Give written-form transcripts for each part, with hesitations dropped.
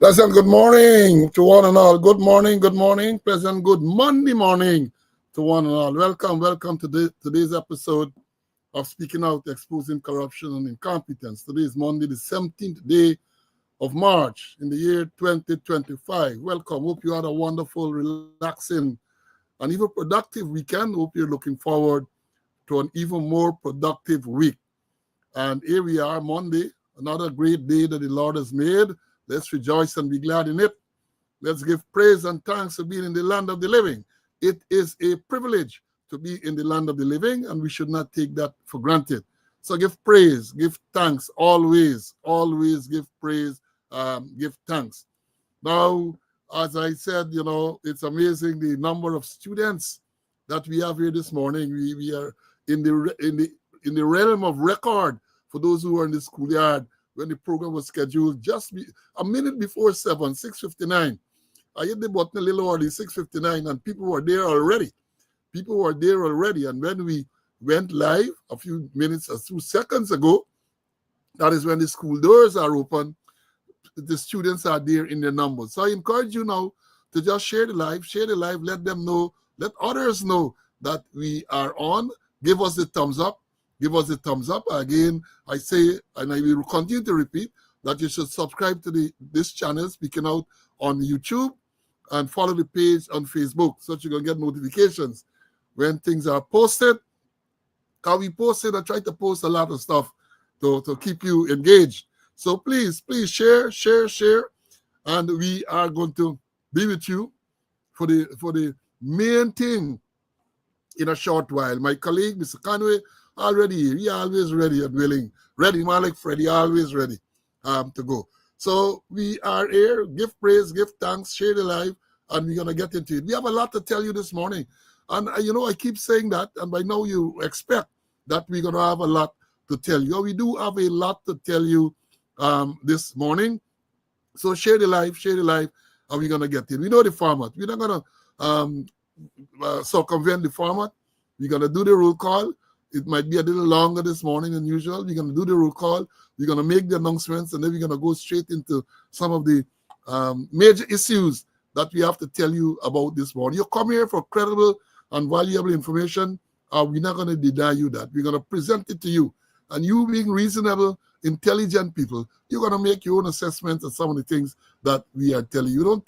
Pleasant good morning to one and all. Good morning. Pleasant good Monday morning to one and all. Welcome to today's episode of Speaking Out, Exposing Corruption and Incompetence. Today is Monday, the 17th day of March in the year 2025. Welcome. Hope you had a wonderful, relaxing, and even productive weekend. Hope you're looking forward to an even more productive week. And here we are, Monday, another great day that the Lord has made. Let's rejoice and be glad in it. Let's give praise and thanks for being in the land of the living. It is a privilege to be in the land of the living, and we should not take that for granted. So give praise, give thanks, always give praise, give thanks. Now, as I said, it's amazing the number of students that we have here this morning. We are in the realm of record for those who are in the schoolyard. When the program was scheduled, a minute before 6:59. I hit the button a little early, 6:59, and people were there already. And when we went live a few seconds ago, that is when the school doors are open, the students are there in their numbers. So I encourage you now to just share the live, let them know, let others know that we are on. Give us the thumbs up. Again, I say, and I will continue to repeat, that you should subscribe to this channel, Speaking Out, on YouTube, and follow the page on Facebook so that you can get notifications when things are posted. Because we posted, I try to post a lot of stuff to keep you engaged. So please share. And we are going to be with you for the main thing in a short while. My colleague, Mr. Conway, already here. He always ready and willing. Ready, Malik, Freddy, always ready to go. So we are here. Give praise, give thanks, share the live, and we're going to get into it. We have a lot to tell you this morning. And, I keep saying that, and by now you expect that we're going to have a lot to tell you. We do have a lot to tell you this morning. So share the live, and we're going to get in. We know the format. We're not going to circumvent the format. We're going to do the roll call. It might be a little longer this morning than usual. We're going to do the roll call. We're going to make the announcements, and then we're going to go straight into some of the major issues that we have to tell you about this morning. You come here for credible and valuable information. We're not going to deny you that. We're going to present it to you. And you being reasonable, intelligent people, you're going to make your own assessments of some of the things that we are telling you.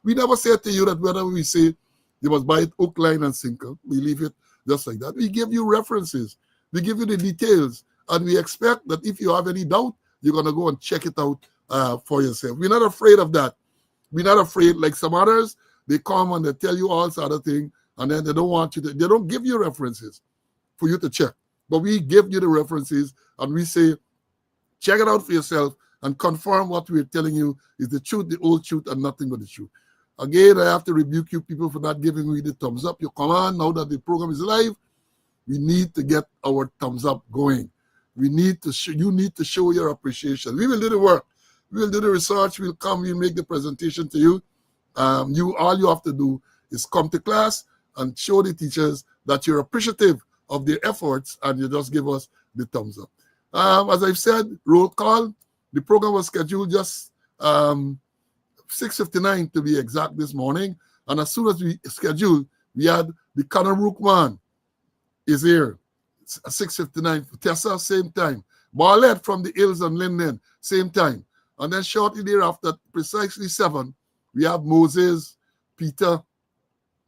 We never say to you that whether we say you must buy it hook, line, and sinker. We leave it just like that. We give you references. We give you the details. And we expect that if you have any doubt, you're going to go and check it out for yourself. We're not afraid of that. We're not afraid like some others. They come and they tell you all sorts of things, and then they don't give you references for you to check. But we give you the references, and we say, check it out for yourself and confirm what we're telling you is the truth, the whole truth, and nothing but the truth. Again, I have to rebuke you people for not giving me the thumbs up. You come on, now that the program is live, we need to get our thumbs up going. You need to show your appreciation. We will do the work. We will do the research. We'll come, we'll make the presentation to you. All you have to do is come to class and show the teachers that you're appreciative of their efforts, and you just give us the thumbs up. As I've said, roll call. The program was scheduled just 6:59 to be exact this morning, and as soon as we scheduled, we had the Conor Brookman is here. 6:59. Tessa, same time. Barlett from the Hills and Linden, same time. And then shortly thereafter, precisely 7, we have Moses, Peter,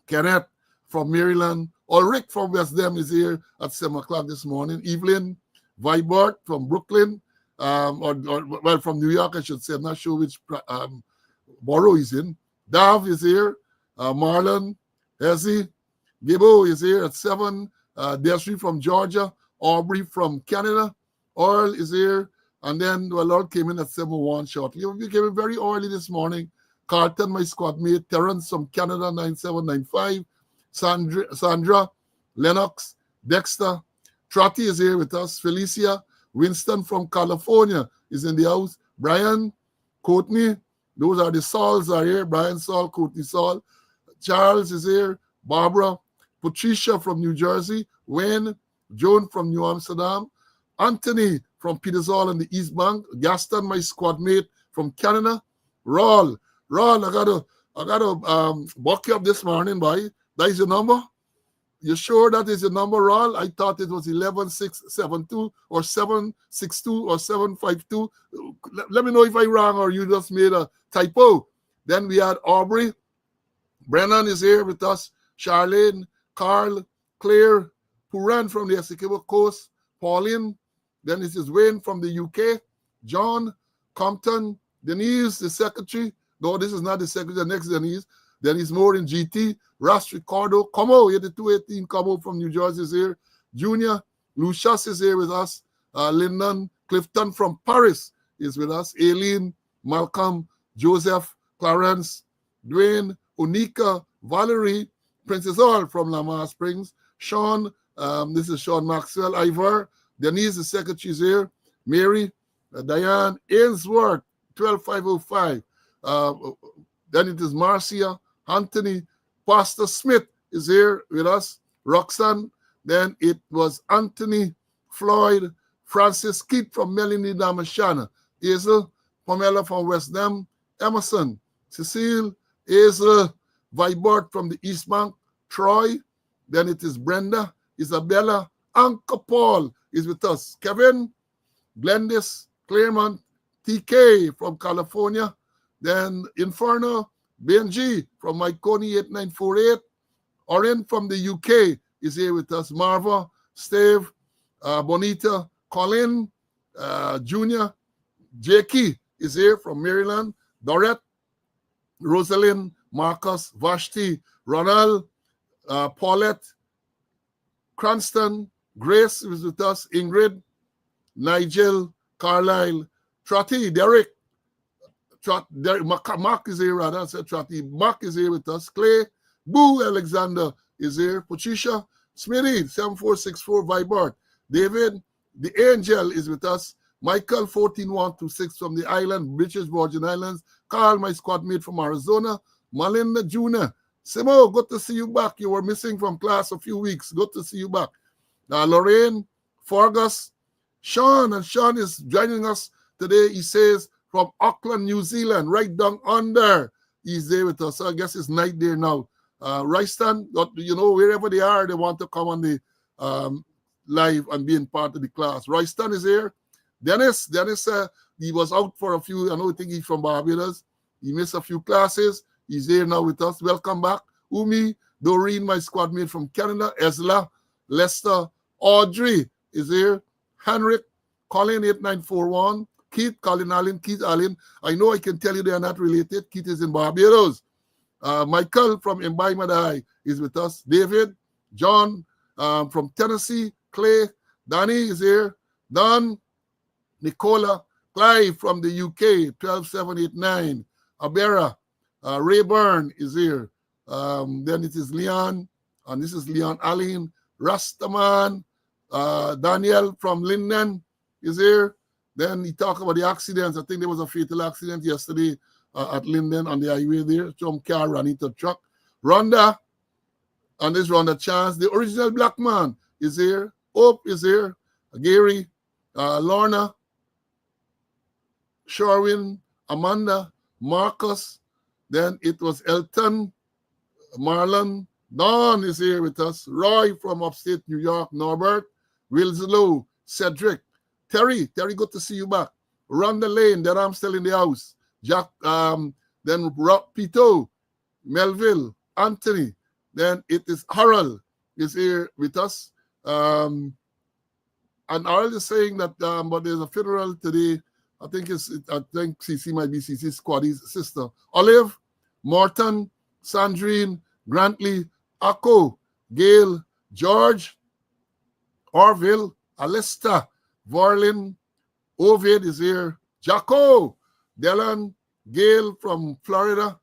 Kenneth from Maryland. Ulrich from West Dem is here at 7 o'clock this morning. Evelyn Vibert from Brooklyn, from New York, I should say. I'm not sure which borough he's in. Dav is here. Marlon, Hezzy, Gibbo is here at 7. Desiree from Georgia. Aubrey from Canada. Earl is here. And then, Lord came in at 7:01 shortly. We came in very early this morning. Carlton, my squad mate. Terrence from Canada, 9795. Sandra, Lennox, Dexter. Trotty is here with us. Felicia. Winston from California is in the house. Brian, Courtney. Those are the Sauls are here. Brian Saul, Courtney Saul. Charles is here. Barbara. Patricia from New Jersey. Wayne. Joan from New Amsterdam. Anthony from Petersall and the East Bank. Gaston, my squad mate from Canada. Roll, I gotta buck you up this morning, boy. That is your number? You sure that is your number, Roll? I thought it was 11672 or 762 or 752. Let me know if I wrong or you just made a typo. Then we had Aubrey. Brennan is here with us. Charlene, Carl, Claire, Puran from the Essequibo Coast. Pauline. Then it is Wayne from the UK. John, Compton, Denise, the secretary. No, this is not the secretary. The next Denise. Denise Moore in GT. Ross Ricardo. Como, 8218. Como from New Jersey is here. Junior. Lucius is here with us. Lyndon. Clifton from Paris is with us. Aileen, Malcolm, Joseph, Clarence, Dwayne, Unika, Valerie, Princess All from Lamar Springs. Sean, this is Sean Maxwell. Ivor. Denise, the secretary is here. Mary, Diane, Ainsworth, 12505. Then it is Marcia, Anthony, Pastor Smith is here with us. Roxanne. Then it was Anthony, Floyd, Francis Keith from Melanie Damashana. Hazel, Pamela from West Dem. Emerson, Cecile, Hazel, Vibert from the East Bank. Troy. Then it is Brenda, Isabella, Uncle Paul is with us. Kevin, Glendis, Claremont, TK from California. Then Inferno, Benji from Myconi 8948. Oren from the UK is here with us. Marva, Steve, Bonita, Colin, Junior, Jakey is here from Maryland. Dorette, Rosalind, Marcus, Vashti, Ronald, Paulette, Cranston, Grace is with us. Ingrid, Nigel, Carlisle, Trotty, Derek, Mark is here rather. I said Trotty. Mark is here with us. Clay, Boo Alexander is here. Patricia, Smitty, 7464 Vibert. David, the Angel is with us. Michael, 14126 from the island, British Virgin Islands. Carl, my squad mate from Arizona. Malinda Jr. Simo, good to see you back. You were missing from class a few weeks. Good to see you back. Lorraine, Fergus, Sean, and Sean is joining us today. He says from Auckland, New Zealand, right down under. He's there with us. So I guess it's night there now. Royston, wherever they are, they want to come on the live and being part of the class. Royston is here. Dennis, he was out for a few, I think he's from Barbados. He missed a few classes. He's here now with us. Welcome back. Umi, Doreen, my squad mate from Canada. Ezla, Lester, Audrey is here. Henrik, Colin 8941. Keith, Colin Allen, Keith Allen. I know I can tell you they are not related. Keith is in Barbados. Michael from Imbai Madai is with us. David, John from Tennessee. Clay, Danny is here. Don, Nicola, Clive from the UK, 12789. Abera, Rayburn is here. Then it is Leon, and this is Leon Allen. Rastaman, Daniel from Linden is here. Then he talked about the accidents. I think there was a fatal accident yesterday at Linden on the highway there. Some car ran into a truck. Rhonda, and this Rhonda Chance, the original black man is here. Hope is here. Gary, Lorna, Sherwin, Amanda, Marcus. Then it was Elton, Marlon. Don is here with us. Roy from upstate New York. Norbert, Wilslow, Cedric. Terry, good to see you back. Rhonda Lane, that I'm still in the house. Jack, then Rob Pito, Melville, Anthony. Then it is Harold is here with us. And Harold is saying that but there's a funeral today. I think CC might be CC's squaddy's sister. Olive, Morton, Sandrine, Grantley, Akko, Gail, George, Orville, Alesta, Vorlin, Ovid is here. Jacko, Dylan, Gail from Florida,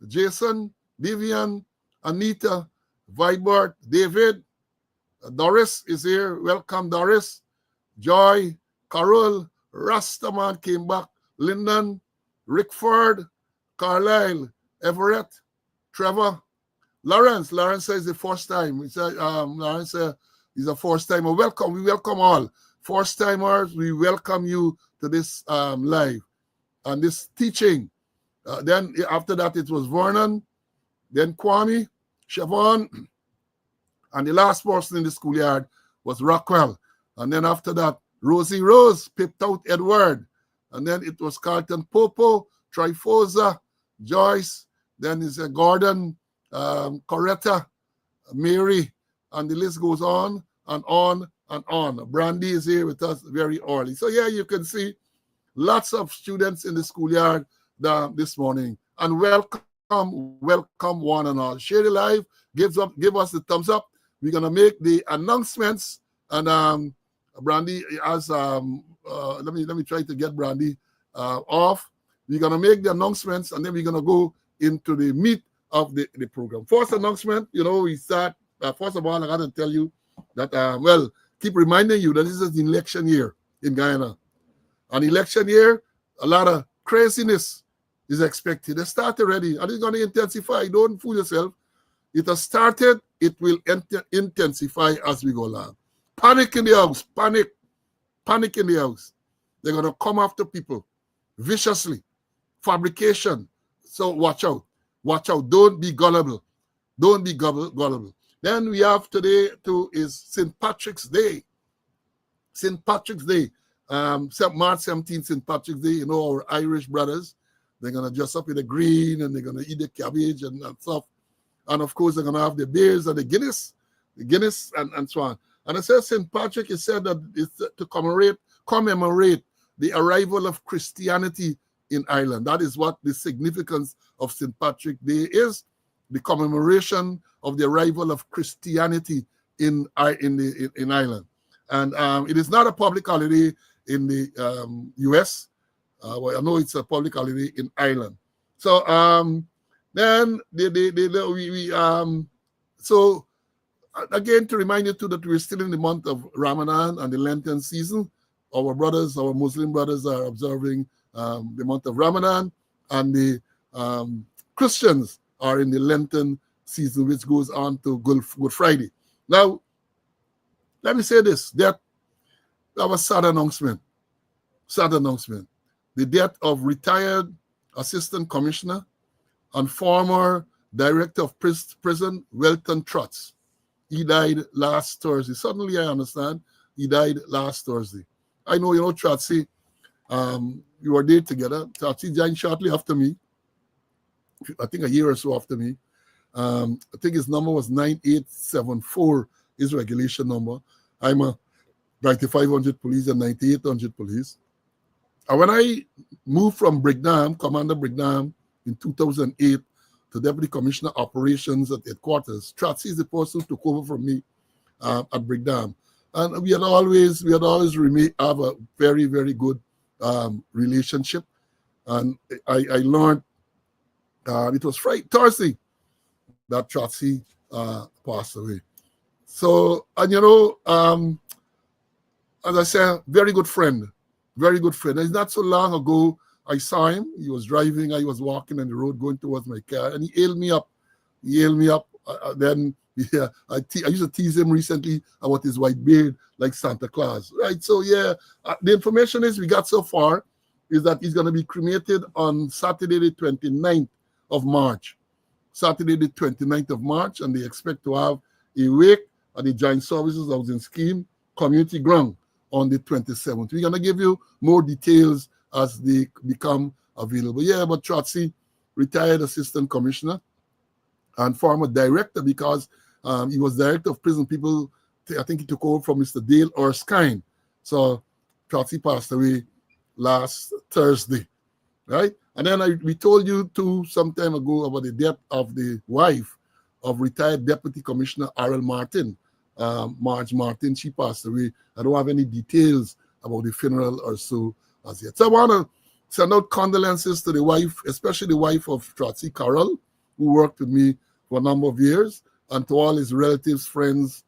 Jason, Vivian, Anita, Vibert, David, Doris is here. Welcome, Doris. Joy, Carol, Rastaman came back. Lyndon, Rickford, Carlisle, Everett, Trevor, Lawrence. Lawrence says the first time. He said, Lawrence is a first timer. Welcome. We welcome all first timers. We welcome you to this live and this teaching. Then after that, it was Vernon, then Kwame, Siobhan, and the last person in the schoolyard was Rockwell. And then after that, Rosie Rose pipped out Edward. And then it was Carlton Popo, Trifosa, Joyce, then is Gordon, Coretta, Mary, and the list goes on and on and on. Brandy is here with us very early. So yeah, you can see lots of students in the schoolyard this morning. And welcome one and all. Share the live, give us the thumbs up. We're gonna make the announcements, and Brandy as let me try to get Brandy off. We're gonna make the announcements, and then we're gonna go into the meat of the program. First announcement, we start. First of all, I gotta tell you that keep reminding you that this is an election year in Guyana. An election year, a lot of craziness is expected. It started already, and it's going to intensify. Don't fool yourself. It has started. It will intensify as we go along. Panic in the house. Panic in the house. They're going to come after people viciously. Fabrication. So watch out. Watch out. Don't be gullible. Don't be gullible. Then we have today too is St. Patrick's Day. St. Patrick's Day. March 17th, St. Patrick's Day. Our Irish brothers, they're going to dress up in the green, and they're going to eat the cabbage and stuff. And of course, they're going to have the beers and the Guinness and so on. And it says St. Patrick, it said that it's to commemorate the arrival of Christianity in Ireland. That is what the significance of St. Patrick Day is, the commemoration of the arrival of Christianity in Ireland. And it is not a public holiday in the U.S. Well, I know it's a public holiday in Ireland. So then so again, to remind you too that we're still in the month of Ramadan and the Lenten season. Our Muslim brothers are observing the month of Ramadan, and the Christians are in the Lenten season, which goes on to Good Friday. Now, let me say this, that was a sad announcement. The death of retired Assistant Commissioner and former Director of Prison, Welton Trotz. He died last Thursday. Suddenly, I understand, he died last Thursday. I know, Trotzy, you were there together. Trotzy joined shortly after me, I think a year or so after me. I think his number was 9874, his regulation number. I'm a 9500 police and 9800 police. And when I moved from Commander Brignam in 2008 to Deputy Commissioner Operations at headquarters, Trotzy is the person who took over from me at Brignam. And we had always have a very, very good relationship. And I learned, it was Thursday, that Trotzy passed away. So, and as I said, very good friend. And it's not so long ago, I saw him. He was driving. I was walking on the road going towards my car, and he hailed me up. Then I used to tease him recently about his white beard, like Santa Claus, right? So yeah, the information is we got so far is that he's going to be cremated on Saturday the 29th of March. Saturday the 29th of March, and they expect to have a wake at the Joint Services Housing Scheme Community Ground on the 27th. We're going to give you more details as they become available. Yeah, but Trotzy, retired Assistant Commissioner and former Director, because he was Director of Prison People. I think he took over from Mr. Dale Erskine. So Trotzy passed away last Thursday, right? And then we told you too some time ago about the death of the wife of retired Deputy Commissioner Arel Martin, Marge Martin. She passed away. I don't have any details about the funeral or so as yet. So I want to send out condolences to the wife, especially the wife of Trotzy, Carol, who worked with me for a number of years, and to all his relatives, friends,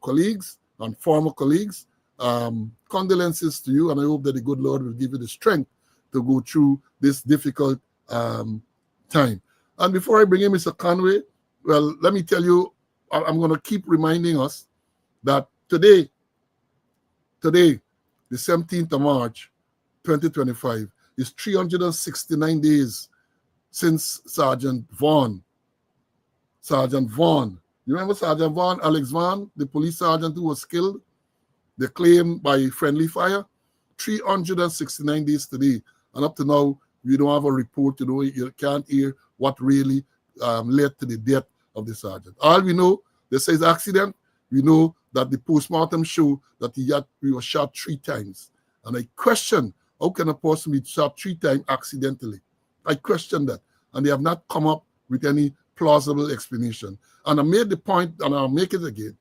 colleagues, and former colleagues. Condolences to you, and I hope that the good Lord will give you the strength to go through this difficult time. And before I bring in Mr. Conway, well, let me tell you, I'm going to keep reminding us that today, the 17th of March, 2025, is 369 days since Sergeant Vaughn. Sergeant Vaughn. You remember Sergeant Vaughn, Alex Vaughn, the police sergeant who was killed? They claimed by friendly fire. 369 days today. And up to now, we don't have a report. You can't hear what really led to the death of the sergeant. All we know, they say it's accident. We know that the postmortem show that he was shot 3 times. And I question, how can a person be shot 3 times accidentally? I question that. And they have not come up with any plausible explanation. And I made the point, and I'll make it again.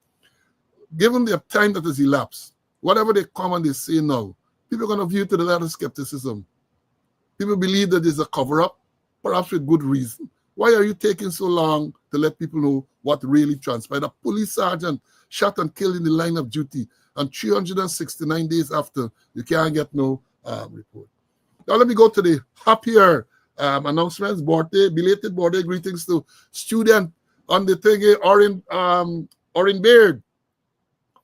Given the time that has elapsed, whatever they come and they say now, people are going to view it to the level of skepticism. People believe that there's a cover-up, perhaps with good reason. Why are you taking so long to let people know what really transpired? A police sergeant shot and killed in the line of duty, and 369 days after, you can't get no report. Now let me go to the happier announcements. Belated birthday greetings to student on the thing, Orin Beard.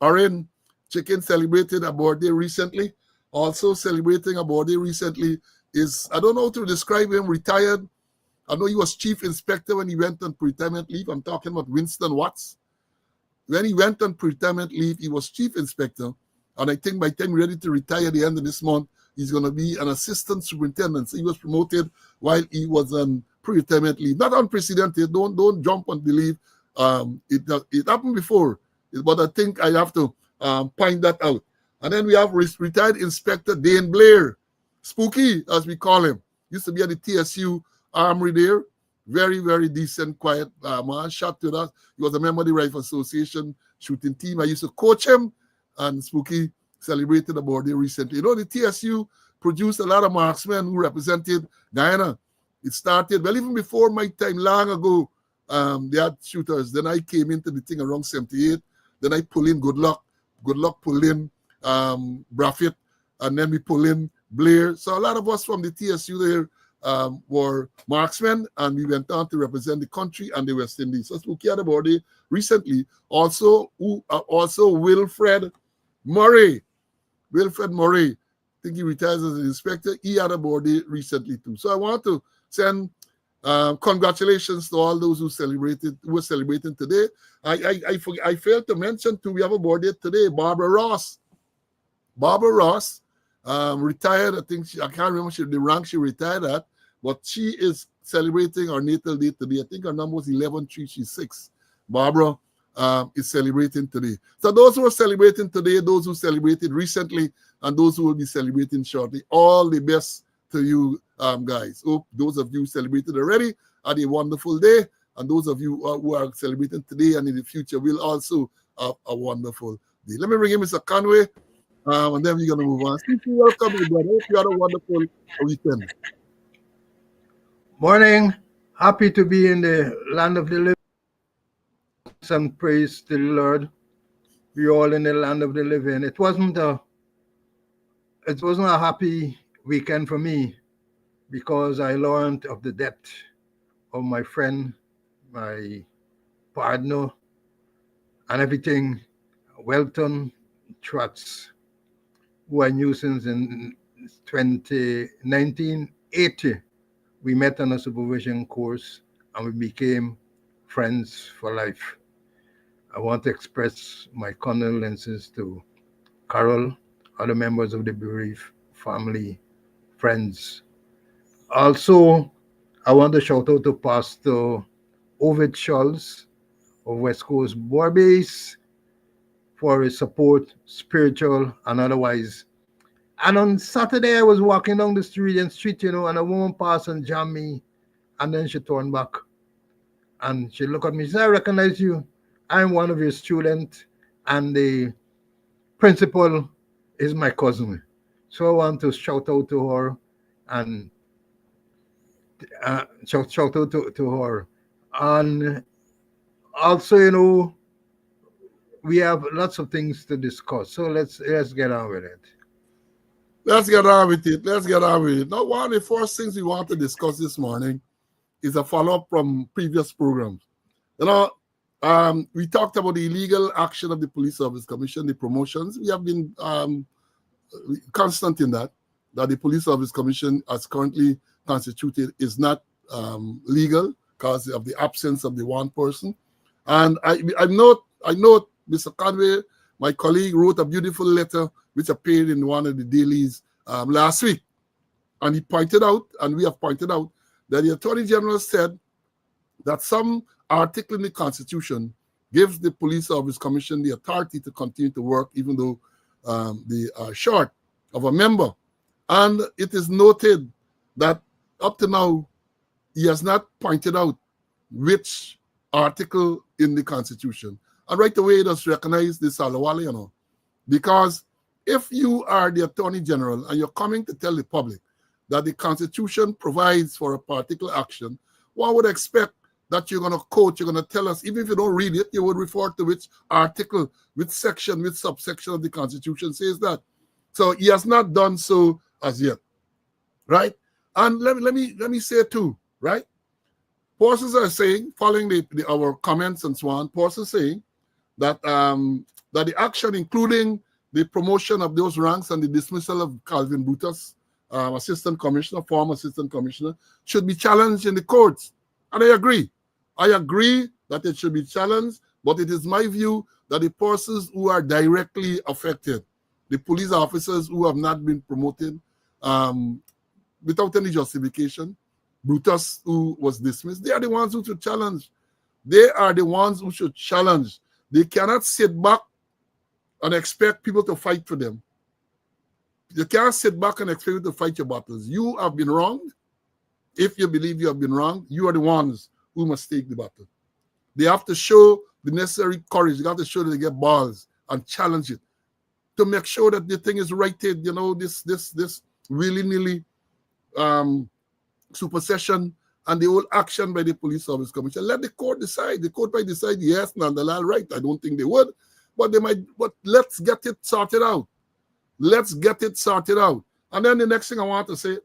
Orin Chicken celebrated a birthday recently. Also celebrating a birthday recently is, I don't know how to describe him, retired. I know he was chief inspector when he went on pre-retirement leave. I'm talking about Winston Watts. When he went on pre-retirement leave, he was chief inspector. And I think by the time he's ready to retire at the end of this month, he's going to be an assistant superintendent. So he was promoted while he was on pre-retirement leave. Not unprecedented. Don't jump and believe. It happened before. But I think I have to point that out. And then we have retired Inspector Dane Blair. Spooky, as we call him. Used to be at the TSU Armory there. Very, very decent, quiet man. Shot to us. He was a member of the Rifle Association shooting team. I used to coach him. And Spooky celebrated a birthday recently. You know, the TSU produced a lot of marksmen who represented Guyana. It started, well, even before my time, long ago, they had shooters. Then I came into the thing around 78. Then I pull in Good Luck. Good Luck pull in Braffett. And then we pull in Blair. So a lot of us from the TSU there were marksmen, and we went on to represent the country and the West Indies. So Spooky had a birthday recently. Also Wilfred Murray. Wilfred Murray, I think he retires as an inspector. He had a birthday recently too. So I want to send congratulations to all those who were celebrating today. I failed to mention too, we have a birthday today, Barbara Ross. Barbara Ross retired. I think I can't remember the rank she retired at, but she is celebrating her natal day today. I think her number was 11,336. Barbara is celebrating today. So those who are celebrating today, those who celebrated recently, and those who will be celebrating shortly, all the best to you guys. Hope those of you who celebrated already had a wonderful day, and those of you who are celebrating today and in the future will also have a wonderful day. Let me bring in Mr. Conway, and then we're going to move on. Welcome, everybody. Hope you had a wonderful weekend. Morning. Happy to be in the land of the living. And praise to the Lord. We're all in the land of the living. It wasn't a happy weekend for me because I learned of the death of my friend, my partner, and everything, Welton Trotz, who I knew since in 1980. We met on a supervision course and we became friends for life. I want to express my condolences to Carol, other members of the bereaved family, friends. Also, I want to shout out to Pastor Ovid Schultz of West Coast Boer Base for his support, spiritual and otherwise. And on Saturday, I was walking down the street, and a woman passed and jammed me, and then she turned back. And she looked at me and said, I recognize you. I'm one of your students, and the principal is my cousin. So I want to shout out to her and shout out to her. And also, we have lots of things to discuss. So let's get on with it. Let's get on with it. Now, one of the first things we want to discuss this morning is a follow-up from previous programs. We talked about the illegal action of the Police Service Commission, the promotions. We have been constant in that the Police Service Commission, as currently constituted, is not legal because of the absence of the one person. And I note, Mr. Conway, my colleague, wrote a beautiful letter which appeared in one of the dailies last week. And he pointed out, and we have pointed out, that the Attorney General said that some article in the Constitution gives the Police Service Commission the authority to continue to work even though they are short of a member. And it is noted that up to now, he has not pointed out which article in the Constitution. And right away, it has recognized this Alawale, because if you are the Attorney General and you're coming to tell the public that the Constitution provides for a particular action, one would expect that you're going to quote, you're going to tell us, even if you don't read it, you would refer to which article, which section, which subsection of the Constitution says that. So he has not done so as yet, right? And let me say too, right? Persons are saying, following our comments and so on, persons saying that that the action, including the promotion of those ranks and the dismissal of Calvin Brutus, assistant commissioner, former assistant commissioner, should be challenged in the courts. And I agree. I agree that it should be challenged, but it is my view that the persons who are directly affected, the police officers who have not been promoted without any justification, Brutus, who was dismissed, they are the ones who should challenge. They are the ones who should challenge. They cannot sit back and expect people to fight for them. You can't sit back and expect people to fight your battles. You have been wronged. If you believe you have been wronged, you are the ones who must take the battle. They have to show the necessary courage. They have to show that they get balls and challenge it to make sure that the thing is righted. This willy-nilly supersession and the whole action by the Police Service Commission. Let the court decide. The court might decide yes, Nandalal, right. I don't think they would, but they might. But let's get it sorted out. Let's get it sorted out. And then the next thing I want to say,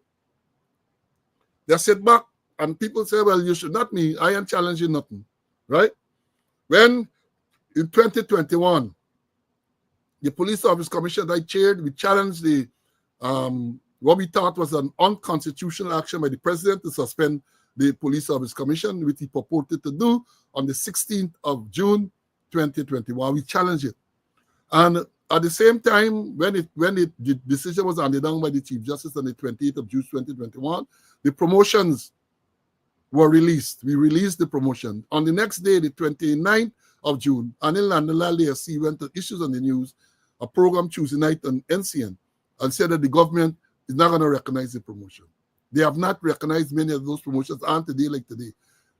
they sit back and people say, well, you should not me. I am challenging nothing, right? When in 2021, the Police Service Commission that I chaired, we challenged the what we thought was an unconstitutional action by the president to suspend the Police Service Commission, which he purported to do on the 16th of June, 2021. We challenged it. And at the same time, when the decision was handed down by the Chief Justice on the 28th of June, 2021, the promotions were released. We released the promotion. On the next day, the 29th of June, Anil Nandalal DSC went to Issues on the News, a program Tuesday night on NCN, and said that the government is not going to recognize the promotion. They have not recognized many of those promotions on today like today.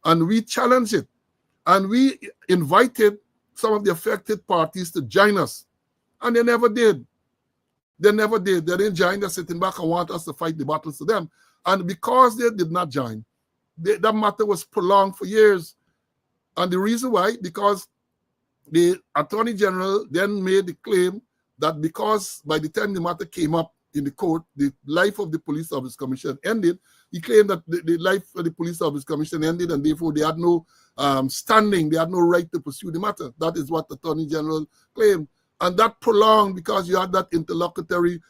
And we challenged it. And we invited some of the affected parties to join us. And they never did. They never did. They didn't join us sitting back and want us to fight the battles to them. And because they did not join, that matter was prolonged for years. And the reason why, because the Attorney General then made the claim that because by the time the matter came up in the court, the life of the Police Service Commission ended. He claimed that the life of the Police Service Commission ended and therefore they had no standing, they had no right to pursue the matter. That is what the Attorney General claimed. And that prolonged because you had that interlocutory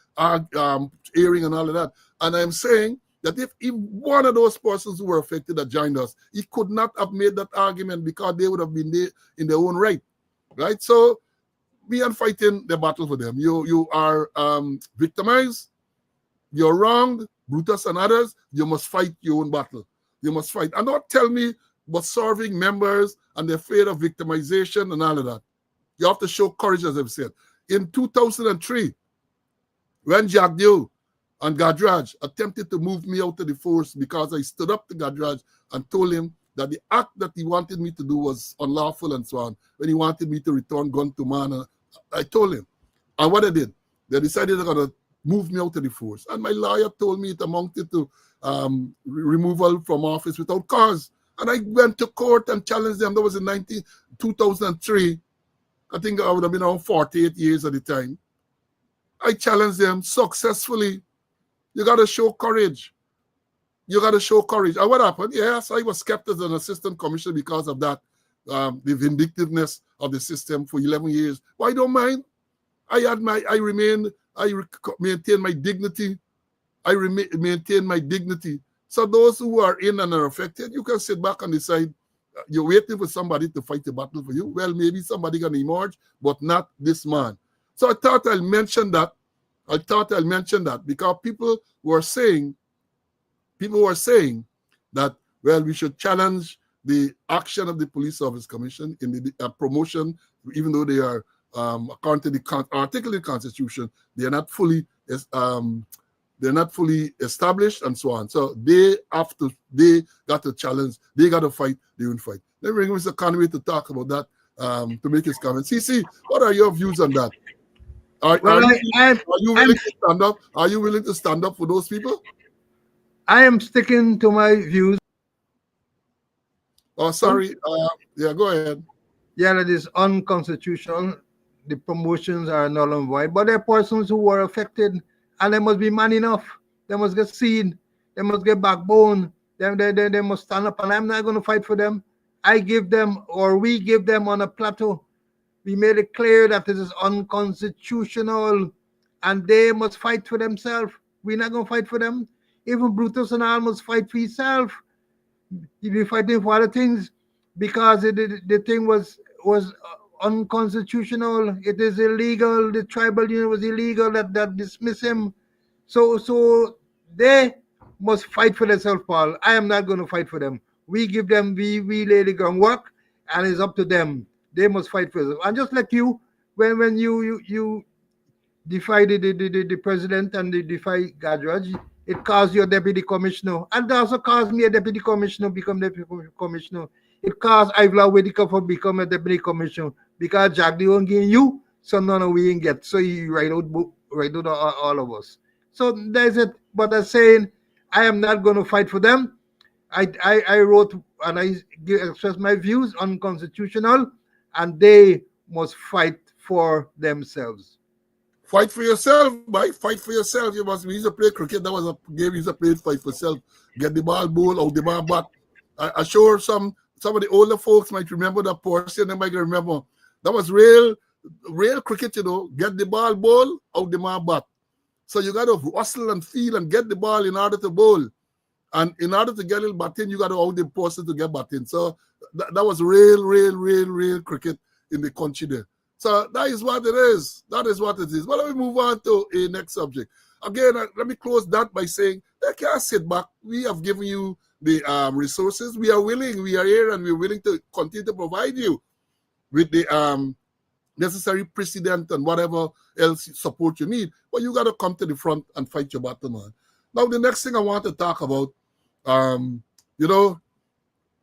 hearing and all of that. And I'm saying that if one of those persons who were affected had joined us, he could not have made that argument because they would have been there in their own right. Right? So we are fighting the battle for them. You are victimized, you're wronged, Brutus and others, you must fight your own battle. You must fight. And don't tell me about serving members and the fear of victimization and all of that. You have to show courage, as I've said. In 2003, when Jack Dew and Gadraj attempted to move me out of the force because I stood up to Gadraj and told him that the act that he wanted me to do was unlawful and so on, when he wanted me to return gun to man, I told him. And what I did, they decided they're going to move me out of the force. And my lawyer told me it amounted to removal from office without cause. And I went to court and challenged them. That was in 2003. I think I would have been around 48 years at the time. I challenged them successfully. You got to show courage. You got to show courage. And what happened? Yes, I was kept as an assistant commissioner because of that, the vindictiveness of the system for 11 years. But I don't mind. I maintained my dignity. I maintained my dignity So those who are in and are affected, you can sit back and decide, you're waiting for somebody to fight the battle for you. Well, maybe somebody can emerge, but not this man. So I thought I'll mention that. Because people were saying that, well, we should challenge the action of the Police Service Commission in the promotion, even though they are, according to the article of the Constitution, they are not fully established and so on. So they got to challenge, they got to fight, they will fight. Let me bring Mr. Conway to talk about that, to make his comments. CC, what are your views on that? Are you willing to stand up? Are you willing to stand up for those people? I am sticking to my views. Oh, sorry. Yeah, go ahead. Yeah, that is unconstitutional. The promotions are null and void. But there are persons who were affected, and they must be man enough. They must get seen. They must get backbone. They must stand up, and I'm not going to fight for them. We give them on a plateau. We made it clear that this is unconstitutional, and they must fight for themselves. We're not going to fight for them. Even Brutus and all must fight for himself. You'll be fighting for other things because the thing was unconstitutional. It is illegal. The tribal union was illegal. That dismiss him. So they must fight for themselves, Paul. I am not going to fight for them. We give them, we lay the groundwork, and it's up to them. They must fight for themselves. And just like you, when you defy the president and they defy Gadraj, it caused your deputy commissioner. And it also caused me a deputy commissioner become deputy commissioner. It caused Ivla Whitaker for become a deputy commissioner because Jack the won't give you, so none of we ain't get. So you write out all of us. So that's it. But I'm saying I am not going to fight for them. I wrote and I expressed my views unconstitutional, and they must fight for themselves. Fight for yourself, boy. Fight for yourself. You must. We used to play cricket. That was a game we used to play. Fight for yourself. Get the ball, bowl, out the ball, bat. I'm sure some of the older folks might remember that portion. They might remember that was real cricket. You know, get the ball, bowl, out the ball, bat. So you got to hustle and feel and get the ball in order to bowl. And in order to get a batting, you got to hold the person to get batting. So that was real cricket in the country there. So that is what it is. That is what it is. Well, let me move on to a next subject. Again, let me close that by saying, they can't sit back. We have given you the resources. We are willing. We are here, and we're willing to continue to provide you with the necessary precedent and whatever else support you need. But you got to come to the front and fight your battle, man. Now, the next thing I want to talk about,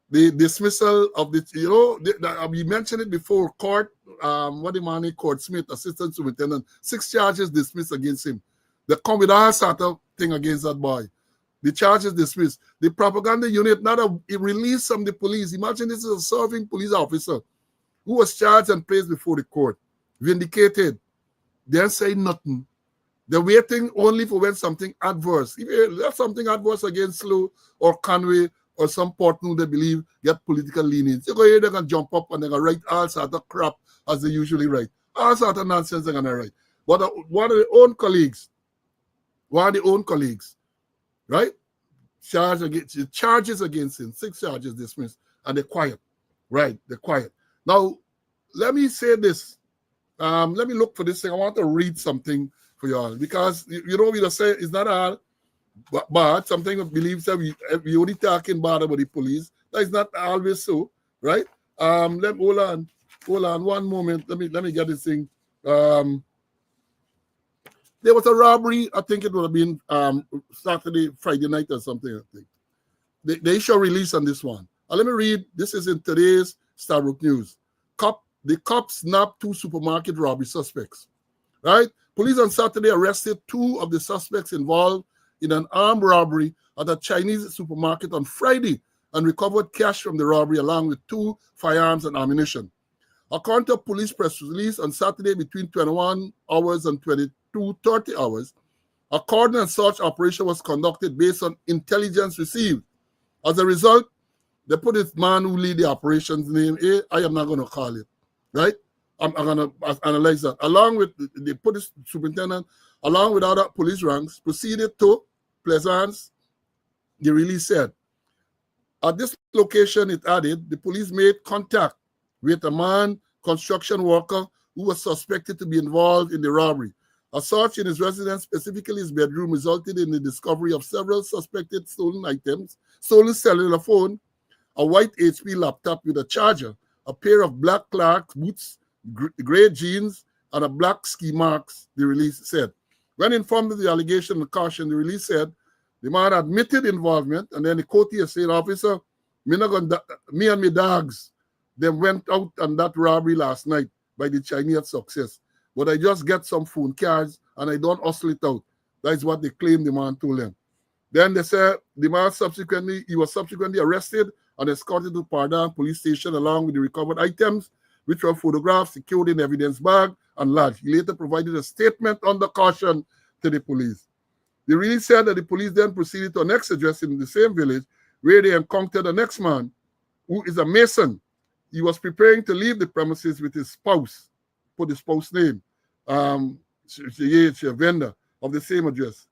the dismissal of the, we mentioned it before, court, Court Smith, Assistant Superintendent, 6 charges dismissed against him. They come with all sort of thing against that boy. The charges dismissed. The propaganda unit, released from the police. Imagine this is a serving police officer who was charged and placed before the court. Vindicated. They're saying nothing. They're waiting only for when something adverse. If there's something adverse against Slow or Conway or some partner they believe get political leanings, they go here, they're going to jump up and they're going to write all sorts of crap as they usually write. All sorts of nonsense they're going to write. But one of the own colleagues, right? Charges against him, 6 charges dismissed, and they're quiet. Right, they're quiet. Now, let me say this. Let me look for this thing. I want to read something for y'all, because we just say it's not all bad. Something that believes that we only talking bad about the police. That is not always so, right? Hold on one moment. Let me get this thing. There was a robbery. I think it would have been Friday night or something. I think they issue a release on this one. Let me read. This is in today's Starbrook News. The cops snapped 2 supermarket robbery suspects. Right? Police on Saturday arrested 2 of the suspects involved in an armed robbery at a Chinese supermarket on Friday and recovered cash from the robbery along with 2 firearms and ammunition. According to a police press release on Saturday between 21 hours and 22:30 hours, a cordon and search operation was conducted based on intelligence received. As a result, they put this man who lead the operations name, I am not going to call it, right? I'm going to analyze that. Along with the police superintendent, along with other police ranks, proceeded to Pleasance the release said. At this location, it added, the police made contact with a man, construction worker, who was suspected to be involved in the robbery. A search in his residence, specifically his bedroom, resulted in the discovery of several suspected stolen items, stolen cellular phone, a white HP laptop with a charger, a pair of black Clark boots, gray jeans, and a black ski marks, the release said. When informed of the allegation and caution, the release said the man admitted involvement, and then the court here said, officer, me and my dogs, they went out on that robbery last night by the Chinese success. But I just get some phone cards and I don't hustle it out. That is what they claim the man told them. Then they said the man was subsequently arrested and escorted to Pardon police station along with the recovered items, which were photographs secured in evidence bag and lodged. He later provided a statement under caution to the police. The release said that the police then proceeded to a next address in the same village where they encountered the next man who is a mason. He was preparing to leave the premises with his spouse, put his spouse name, a vendor of the same address.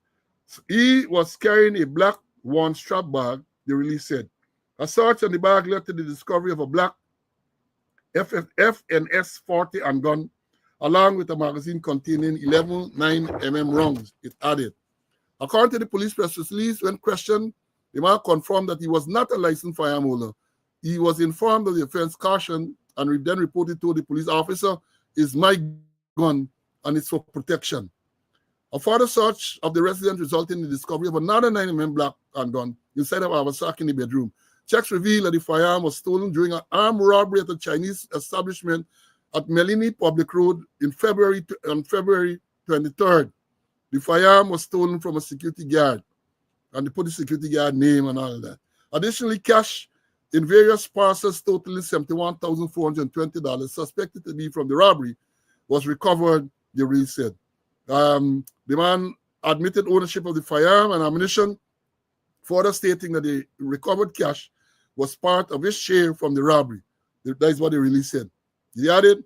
So he was carrying a black worn strap bag, the release said. A search on the bag led to the discovery of a black FNS 40 handgun, along with a magazine containing 11 9mm rounds, it added. According to the police press release, when questioned, the man confirmed that he was not a licensed firearm owner. He was informed of the offense caution and then reported to the police officer, "Is my gun and it's for protection." A further search of the residence resulted in the discovery of another 9mm black handgun inside of our sack in the bedroom. Checks revealed that the firearm was stolen during an armed robbery at a Chinese establishment at Melly Public Road on February 23rd. The firearm was stolen from a security guard, and they put the security guard name and all of that. Additionally, cash in various parcels totaling $71,420, suspected to be from the robbery, was recovered, the release said. The man admitted ownership of the firearm and ammunition, further stating that the recovered cash was part of his share from the robbery. That is what the release said. He added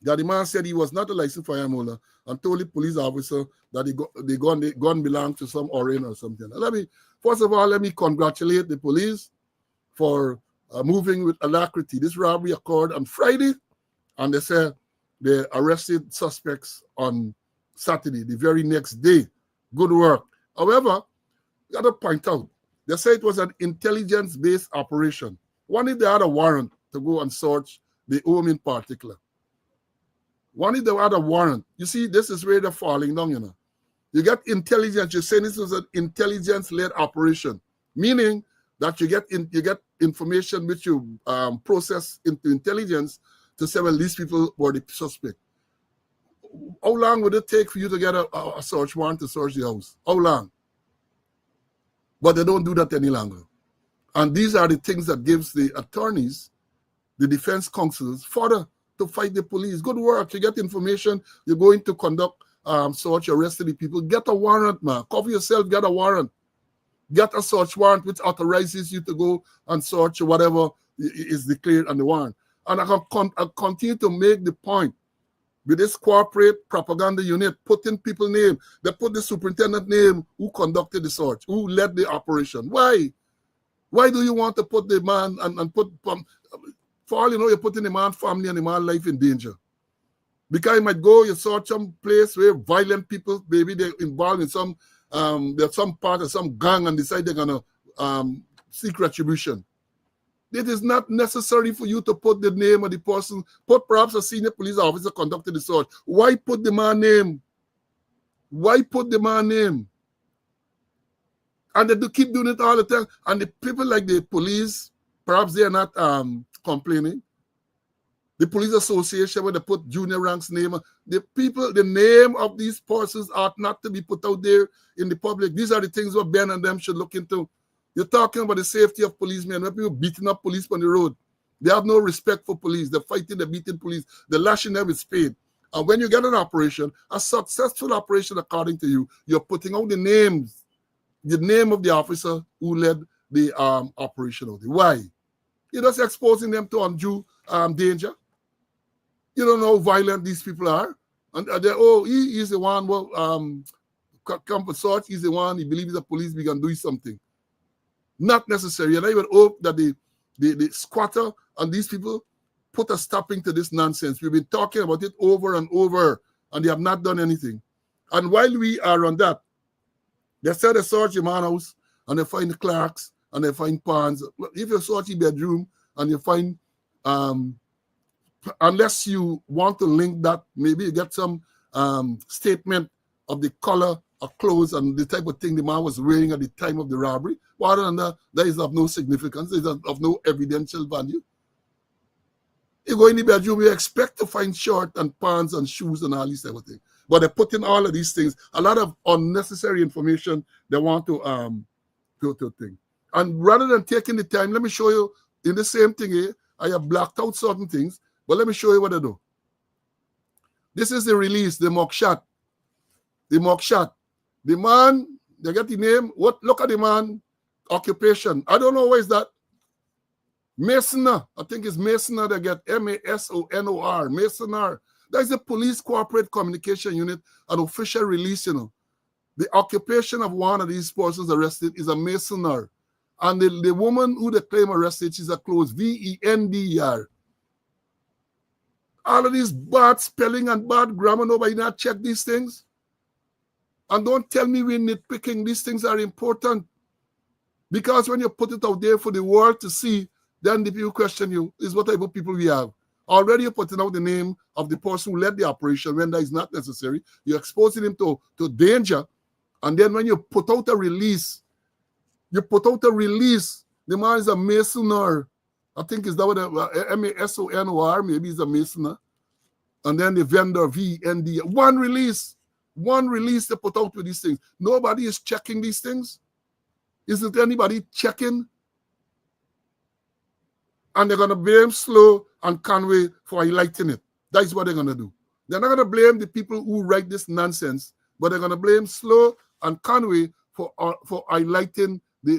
that the man said he was not a licensed firearm owner and told the police officer that the gun belonged to some Orange or something. First of all, let me congratulate the police for moving with alacrity. This robbery occurred on Friday, and they said they arrested suspects on Saturday, the very next day. Good work. However, you got to point out, they say it was an intelligence-based operation. One if they had a warrant to go and search the home in particular. One if they had a warrant. You see, this is where they're falling down, you know. You get intelligence. You're saying this was an intelligence-led operation, meaning that you get information which you process into intelligence to say, well, these people were the suspect. How long would it take for you to get a search warrant to search the house? How long? But they don't do that any longer. And these are the things that gives the attorneys, the defense counsels, further to fight the police. Good work. You get information. You're going to conduct search, arrest the people. Get a warrant, man. Cover yourself. Get a warrant. Get a search warrant which authorizes you to go and search whatever is declared on the warrant. And I continue to make the point with this corporate propaganda unit putting people name. They put the superintendent name who conducted the search, who led the operation. Why? Why do you want to put the man and put, for all you know, you're putting the man's family and the man's life in danger? Because you might go, you search some place where violent people, maybe they're involved in some, they're some part of some gang and decide they're going to seek retribution. It is not necessary for you to put the name of the person, put perhaps a senior police officer conducted the search. Why put the man's name? Why put the man's name? And they do keep doing it all the time. And the people like the police, perhaps they are not complaining. The police association, where they put junior ranks name, the people, the name of these persons ought not to be put out there in the public. These are the things what Ben and them should look into. You're talking about the safety of policemen. When people beating up police on the road, they have no respect for police. They're fighting, they're beating police. They're lashing them with spade. And when you get an operation, a successful operation according to you, you're putting out the name of the officer who led the operation. Why? You're just exposing them to undue danger. You don't know how violent these people are. And he is the one who come for search, he's the one, he believes the police we can do something. Not necessary. And I would hope that the squatter and these people put a stopping to this nonsense. We've been talking about it over and over, and they have not done anything. And while we are on that, they said they search your man house, and they find the clerks, and they find pans. If you search your bedroom, and you find, unless you want to link that, maybe you get some statement of the color of clothes and the type of thing the man was wearing at the time of the robbery. But other than that is of no significance. It's of no evidential value. You go in the bedroom, you expect to find shirt and pants and shoes and all these type of things. But they put in all of these things, a lot of unnecessary information they want to think. And rather than taking the time, let me show you in the same thing here. I have blacked out certain things, but let me show you what I do. This is the release, the mugshot. The mugshot. The man, they get the name. Look at the man, occupation. I don't know where is that. Masoner. I think it's Masoner. They get Masonor. Masoner. That is the police corporate communication unit, an official release, The occupation of one of these persons arrested is a Masoner. And the woman who they claim arrested, she's a close, Vender. All of these bad spelling and bad grammar, nobody not check these things. And don't tell me we're nitpicking. These things are important. Because when you put it out there for the world to see, then the people question you, is what type of people we have. Already you're putting out the name of the person who led the operation when that is not necessary. You're exposing him to danger. And then when you put out a release, the man is a Masoner. I think it's that what Masonor, maybe he's a Masoner. And then the vendor, VND. One release they put out with these things. Nobody is checking these things. Isn't anybody checking? And they're going to blame Slow and Conway for highlighting it. That's what they're going to do. They're not going to blame the people who write this nonsense, but they're going to blame Slow and Conway for highlighting the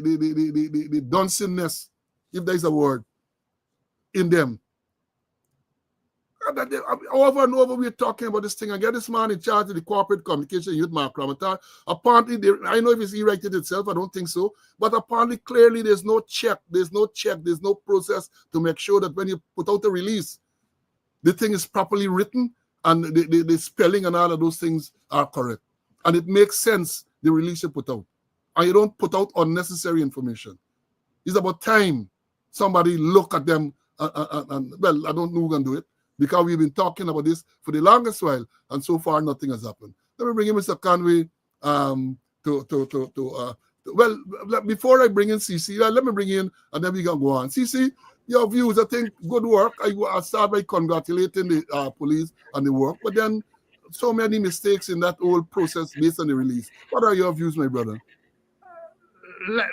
dunciness, if there's a word, in them. Over and over, we're talking about this thing. I get this man in charge of the corporate communication youth, Mark Ramatar. Apparently, I know if it's e-writed itself, I don't think so. But apparently, clearly, there's no check. There's no process to make sure that when you put out a release, the thing is properly written and the spelling and all of those things are correct. And it makes sense, the release you put out. And you don't put out unnecessary information. It's about time somebody look at them and well, I don't know who can do it, because we've been talking about this for the longest while, and so far nothing has happened. Let me bring in Mr. Conway before I bring in CC, let me bring in, and then we can go on. CC, your views, I think, good work. I start by congratulating the police on the work, but then so many mistakes in that whole process based on the release. What are your views, my brother?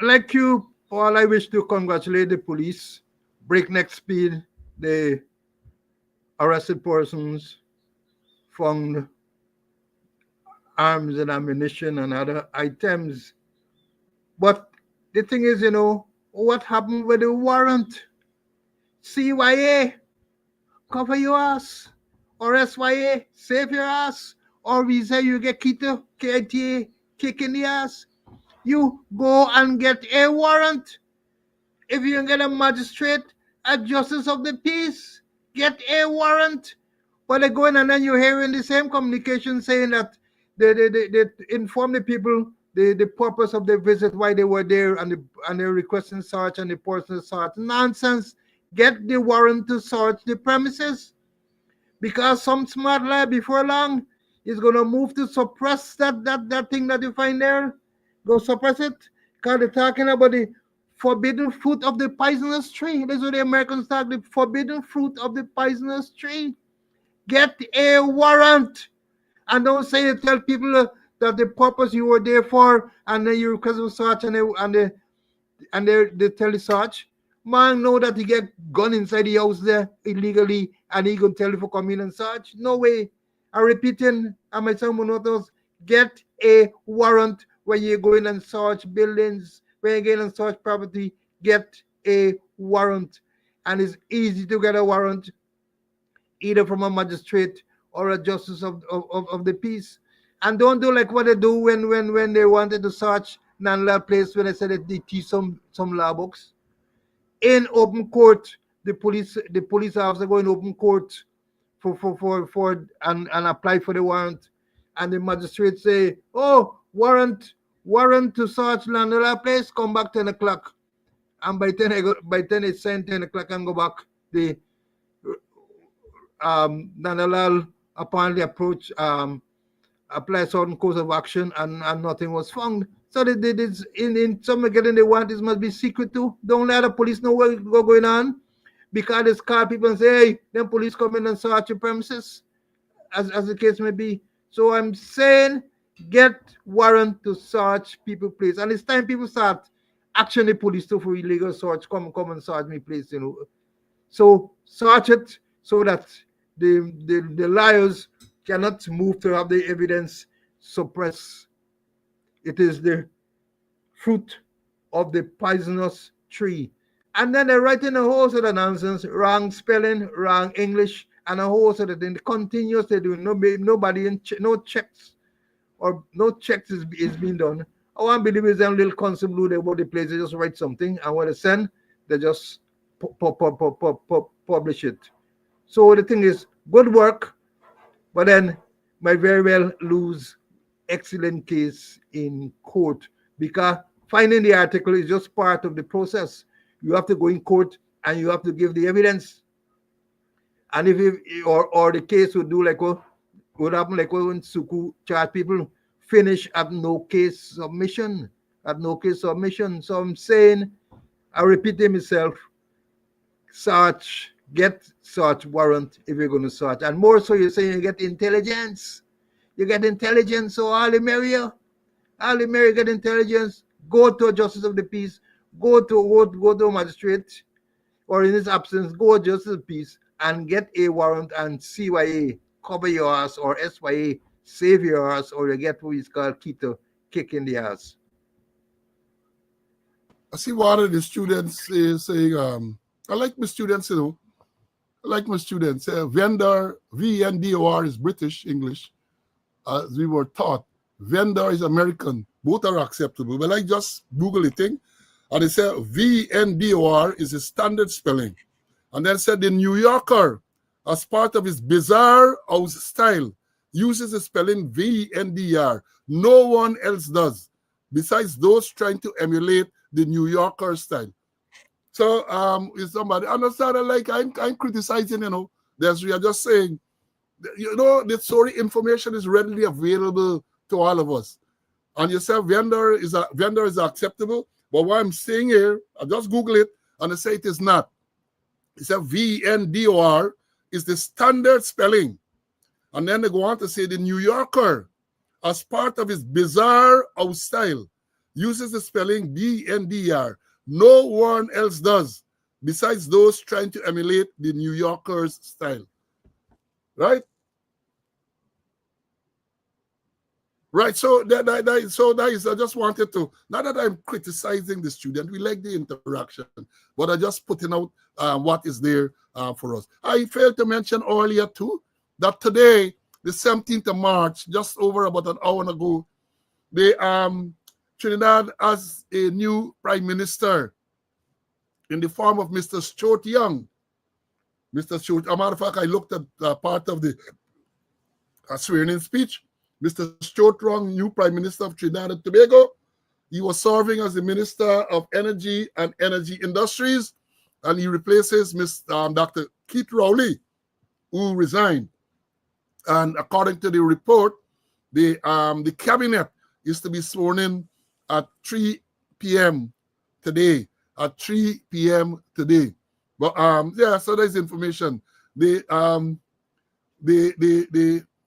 Like you, Paul, I wish to congratulate the police. Breakneck speed, the arrested persons found arms and ammunition and other items. But the thing is, what happened with the warrant? CYA, cover your ass. Or SYA, save your ass. Or we say you get KTA, kick in the ass. You go and get a warrant. If you get a magistrate, a justice of the peace, get a warrant. But they go in and then you hear in the same communication saying that they inform the people the purpose of their visit, why they were there, and they're requesting search and the person search. Nonsense. Get the warrant to search the premises. Because some smart lad before long is going to move to suppress that thing that you find there. Go suppress it. Because they're talking about the forbidden fruit of the poisonous tree. That's what the Americans talk, the forbidden fruit of the poisonous tree. Get a warrant. And don't say it, tell people that the purpose you were there for, and then you request for search, and they tell the search. Man know that he get gun inside the house there illegally, and he gonna tell you for come in and search. No way. I'm repeating, and my son Monotos, get a warrant when you go in and search buildings, when you go in and search property, get a warrant. And it's easy to get a warrant, either from a magistrate or a justice of the peace. And don't do like what they do when they wanted to search Nanla place when they said that they teach some law books. In open court, the police officer go in open court for and apply for the warrant. And the magistrate say, oh, warrant to search Nanla place, come back 10 o'clock. And by 10 it's 10 o'clock and go back. The Nanalal apparently apply certain course of action and nothing was found. So they did this in some getting they want this must be secret too. Don't let the police know what's going on. Because it's call people and say, hey, then police come in and search your premises, as the case may be. So I'm saying get warrant to search people place. And it's time people start action the police too for illegal search. Come and search me place, you know. So search it so that the liars cannot move to have the evidence suppressed. It is the fruit of the poisonous tree. And then they're writing a whole set of nonsense, wrong spelling, wrong English, and a whole set of things. Continuous, they do nobody, no checks, or no checks is being done. I want to believe it's them little constable about the place. They just write something, and when they send, they just publish it. So the thing is, good work, but then might very well lose excellent case in court because finding the article is just part of the process. You have to go in court and you have to give the evidence. And if or the case would do like what would happen like when Suku charge people finish at no case submission. So I'm saying, I repeat it myself, get search warrant if you're going to search. And more so you're saying you get intelligence. You get intelligence, so all the merrier. All the merrier get intelligence. Go to a justice of the peace. Go to a magistrate, or in his absence, go to justice of the peace and get a warrant and CYA cover your ass, or SYA save your ass, or you get what is called keto, kick in the ass. I see one of the students is saying, I like my students, you know. I like my students. Vendor, VNDOR is British English. As we were taught, vendor is American. Both are acceptable. But I just Google the thing, and it said VNDOR is a standard spelling. And then said the New Yorker, as part of his bizarre house style, uses the spelling VNDR. No one else does, besides those trying to emulate the New Yorker style. So is somebody understand? Like I'm criticizing, you know. We are just saying, you know, the story information is readily available to all of us. And you say vendor is acceptable, but what I'm saying here, I just Google it and I say it is not. It says VNDOR is the standard spelling. And then they go on to say the New Yorker, as part of his bizarre house style, uses the spelling BNDR. No one else does, besides those trying to emulate the New Yorker's style. Right? Right, so that is, I just wanted to, not that I'm criticizing the student, we like the interaction, but I just putting out what is there for us. I failed to mention earlier too, that today, the 17th of March, just over about an hour ago, Trinidad has a new prime minister in the form of Mr. Stuart Young. Mr. Stuart, as a matter of fact, I looked at part of the swearing-in speech. Mr. Stuart Young, new Prime Minister of Trinidad and Tobago. He was serving as the Minister of Energy and Energy Industries, and he replaces Dr. Keith Rowley, who resigned. And according to the report, the cabinet is to be sworn in at 3 p.m. today. At 3 p.m. today. But yeah, so there's information. The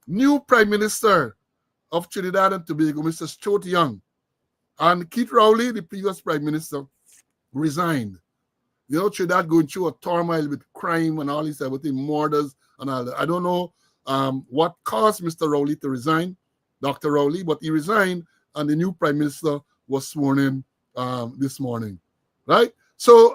new Prime Minister of Trinidad and Tobago, Mr. Stuart Young, and Keith Rowley, the previous Prime Minister, resigned. You know, Trinidad going through a turmoil with crime and all this everything, murders and all that. I don't know what caused Mr. Rowley to resign, Dr. Rowley, but he resigned, and the new Prime Minister was sworn in this morning, right? So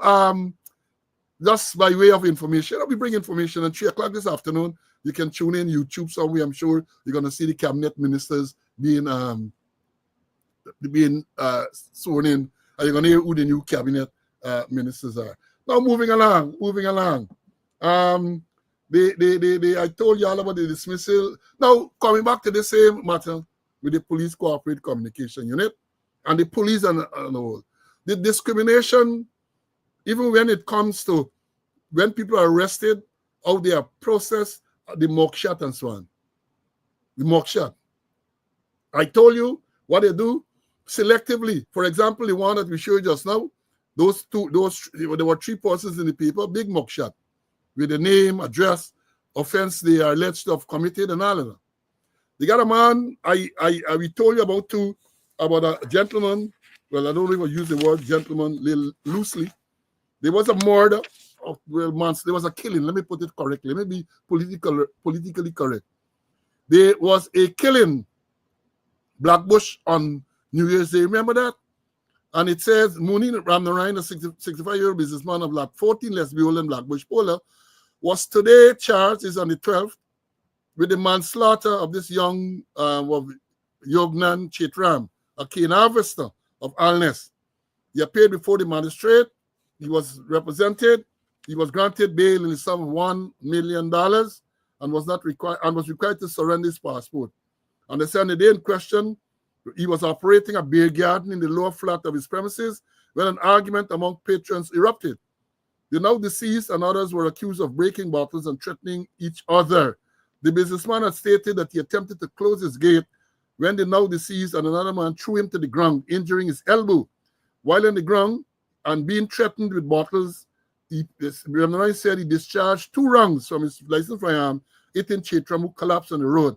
just by way of information, we bring information at 3 o'clock this afternoon. You can tune in YouTube somewhere. I'm sure you're going to see the cabinet ministers being sworn in, and you're gonna hear who the new cabinet ministers are. Now moving along. I told you all about the dismissal. Now coming back to the same matter with the police cooperative communication unit and the police and all. The discrimination, even when it comes to when people are arrested, how they are processed, the mugshot and so on. The mugshot. I told you what they do selectively. For example, the one that we showed just now, there were 3 persons in the paper, big mugshot, with the name, address, offense they are alleged to have committed, and all of that. They got a man, we told you about too, about a gentleman. Well, I don't even use the word gentleman loosely. There was a murder of months. There was a killing. Let me put it correctly. Let me be politically correct. There was a killing, Blackbush, on New Year's Day. Remember that? And it says, Mooney Ramnarayan, a 65-year-old businessman of Lot 14, Lesbiol and Blackbush Pola, was today charged, is on the 12th, with the manslaughter of this young Yognan Chitram, a cane harvester of Alness. He appeared before the magistrate. He was represented. He was granted bail in the sum of $1 million and was required to surrender his passport. On the Sunday day in question, he was operating a beer garden in the lower flat of his premises when an argument among patrons erupted. The now deceased and others were accused of breaking bottles and threatening each other. The businessman had stated that he attempted to close his gate when the now deceased and another man threw him to the ground, injuring his elbow. While on the ground and being threatened with bottles, Ramnarayan said he discharged 2 rounds from his licensed firearm, hitting Chetram, who collapsed on the road.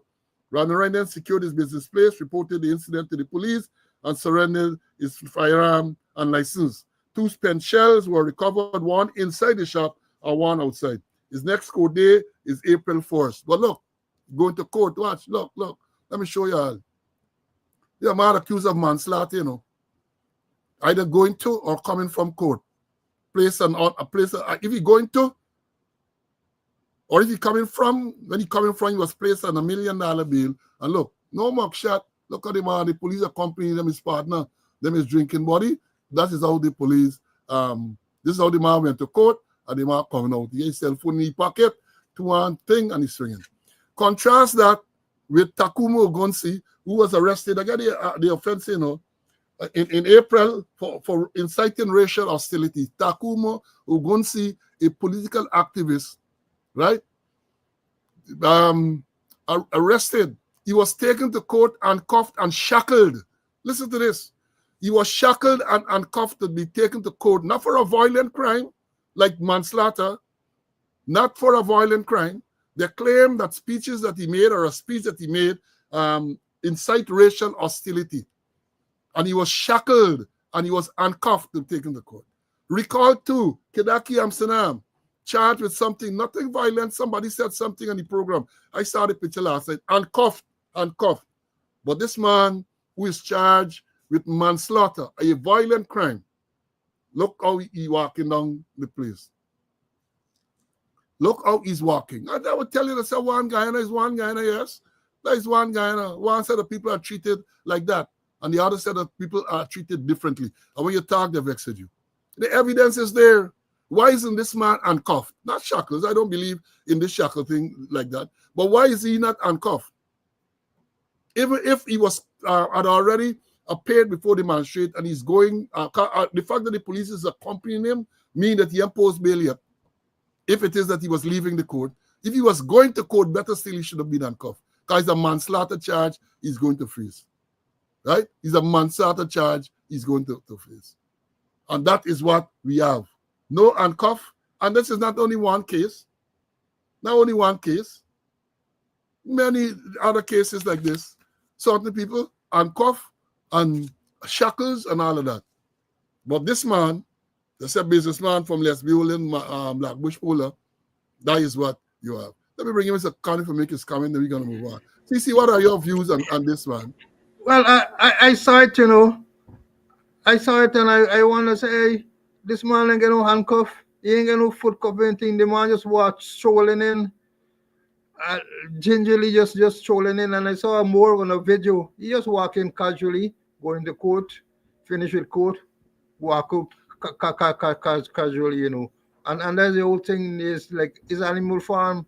Ramnarayan then secured his business place, reported the incident to the police, and surrendered his firearm and license. 2 spent shells were recovered, 1 inside the shop and 1 outside. His next court day is April 1st. But look, going to court, watch, look. Let me show you all. You're a man accused of manslaughter, either going to or coming from court. If he going to, or if he coming from, when he coming from, he was placed on $1 million bail. And look, no mugshot. Look at the man, the police accompanying them, his partner, them his drinking buddy. That is how the police, this is how the man went to court, and the man coming out. He had his cell phone in his pocket, 2 thing, and he's swinging. Contrast that with Takumo Ogunsi, who was arrested, I got the offense, in April for inciting racial hostility. Takumo Ogunsi, a political activist, right? Arrested. He was taken to court and cuffed and shackled. Listen to this. He was shackled and cuffed to be taken to court, not for a violent crime like manslaughter, not for a violent crime. They claim that speeches that he made or a speech that he made incite racial hostility. And he was shackled and he was handcuffed to be taken to court. Recall too, Kedaki Amsterdam, charged with something, nothing violent. Somebody said something on the program. I saw the picture last night. Handcuffed. But this man who is charged with manslaughter, a violent crime, look how he walking down the place. Look how he's walking. And I would tell you that one Guyana is one Guyana, yes. That is one Guyana. One set of people are treated like that, and the other set of people are treated differently. And when you talk, they vex you. The evidence is there. Why isn't this man handcuffed? Not shackles. I don't believe in this shackle thing like that. But why is he not handcuffed? Even if he was had already appeared before the magistrate and he's going, the fact that the police is accompanying him means that he imposed bail yet. If it is that he was leaving the court. If he was going to court, better still he should have been handcuffed. Because it's a manslaughter charge, he's going to face. Right? It's a manslaughter charge, he's going to face. And that is what we have. No handcuff. And this is not only one case. Not only one case. Many other cases like this. Certain people handcuff and shackles and all of that. But this man, the businessman from Lesbiol, Blackbush Pola, that is what you have. Let me bring him Mr. Connie for making his comment, then we're going to move on. CC, what are your views on this man? Well, I saw it, I saw it and I want to say, this man ain't get no handcuff. He ain't get no foot cuff or anything. The man just walk strolling in. uh, gingerly just strolling in, and I saw more on a video. He just walking casually, going to court, finish with court, walk out casually, And that's the whole thing is like, is animal farm.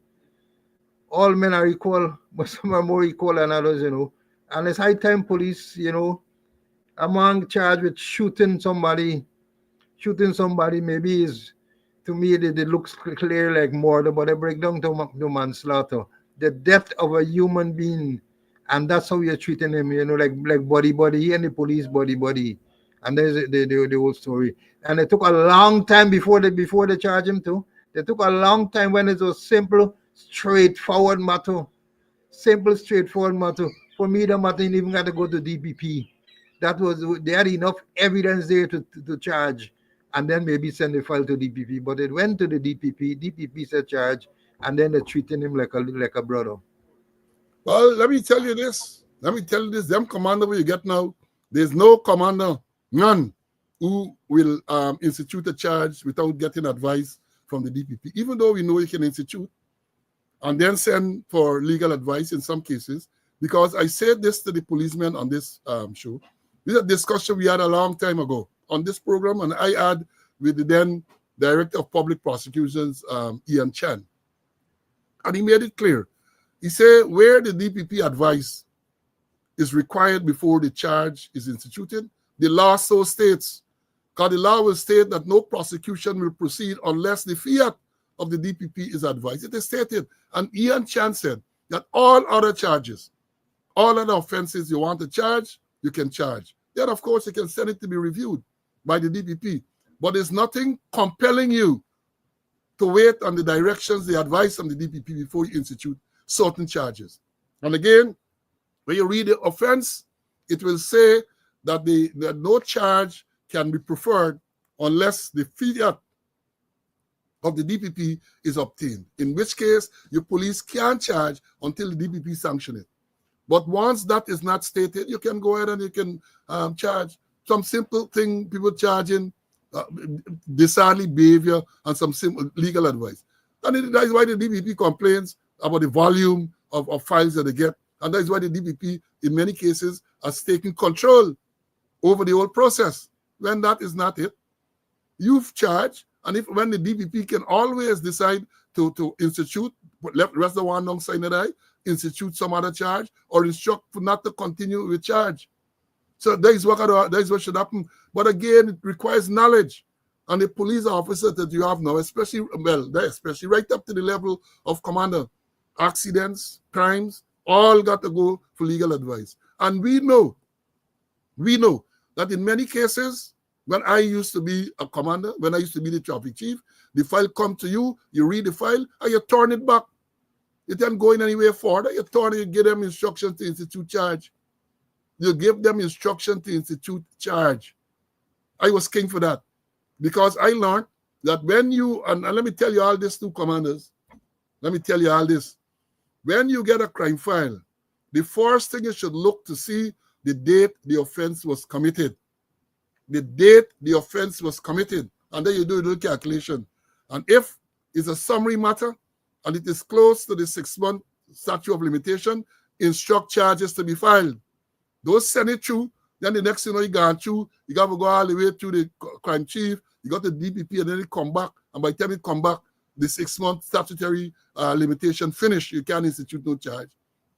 All men are equal, but some are more equal than others. And it's high time police, among charged with shooting somebody maybe is, to me it looks clear like murder, but I break down to manslaughter, the death of a human being, and that's how you're treating him, like body, he and the police body, and there's the whole story. And it took a long time before they charge him too. They took a long time when it was simple straightforward matter. For me, the matter didn't even got to go to DPP. They had enough evidence there to charge, and then maybe send the file to DPP. But it went to the DPP. DPP said charge, and then they're treating him like a brother. Well, let me tell you this. Them commander where you get now, there's no commander, none, who will institute a charge without getting advice from the DPP. Even though we know you can institute and then send for legal advice in some cases, because I said this to the policemen on this show. This is a discussion we had a long time ago on this program, and I had with the then Director of Public Prosecutions, Ian Chan. And he made it clear. He said where the DPP advice is required before the charge is instituted, the law so states, because the law will state that no prosecution will proceed unless the fiat of the DPP is advised. It is stated. And Ian Chan said that all other charges, all other offenses you want to charge, you can charge. Then, of course, you can send it to be reviewed by the DPP. But there's nothing compelling you to wait on the directions, the advice from the DPP before you institute certain charges. And again, when you read the offense, it will say that no charge can be preferred unless the fiat of the DPP is obtained, in which case your police can't charge until the DPP sanction it. But once that is not stated, you can go ahead and you can charge some simple thing, people charging disorderly behavior and some simple legal advice. And that is why the DPP complains about the volume of files that they get. And that is why the DPP, in many cases, has taken control over the whole process. When that is not it, you've charged, and when the DPP can always decide to institute, rest the one alongside the eye, institute some other charge, or instruct not to continue with charge. So that is what should happen. But again, it requires knowledge. And the police officer that you have now, especially right up to the level of commander, accidents, crimes, all got to go for legal advice. And we know that in many cases, when I used to be a commander, when I used to be the traffic chief, the file come to you, you read the file, and you turn it back. You don't go in anywhere further. You turn it, you give them instructions to institute charge. You give them instruction to institute charge. I was king for that. Because I learned that when you, and let me tell you all this too, commanders. Let me tell you all this. When you get a crime file, the first thing you should look to see the date the offense was committed. The date the offense was committed. And then you do the calculation. And if it's a summary matter and it is close to the 6-month statute of limitation, instruct charges to be filed. Those send it through. Then the next thing you got through, you got to go all the way to the crime chief, you got the DPP, and then it come back. And by the time it come back, the 6-month statutory limitation finished. You can't institute no charge.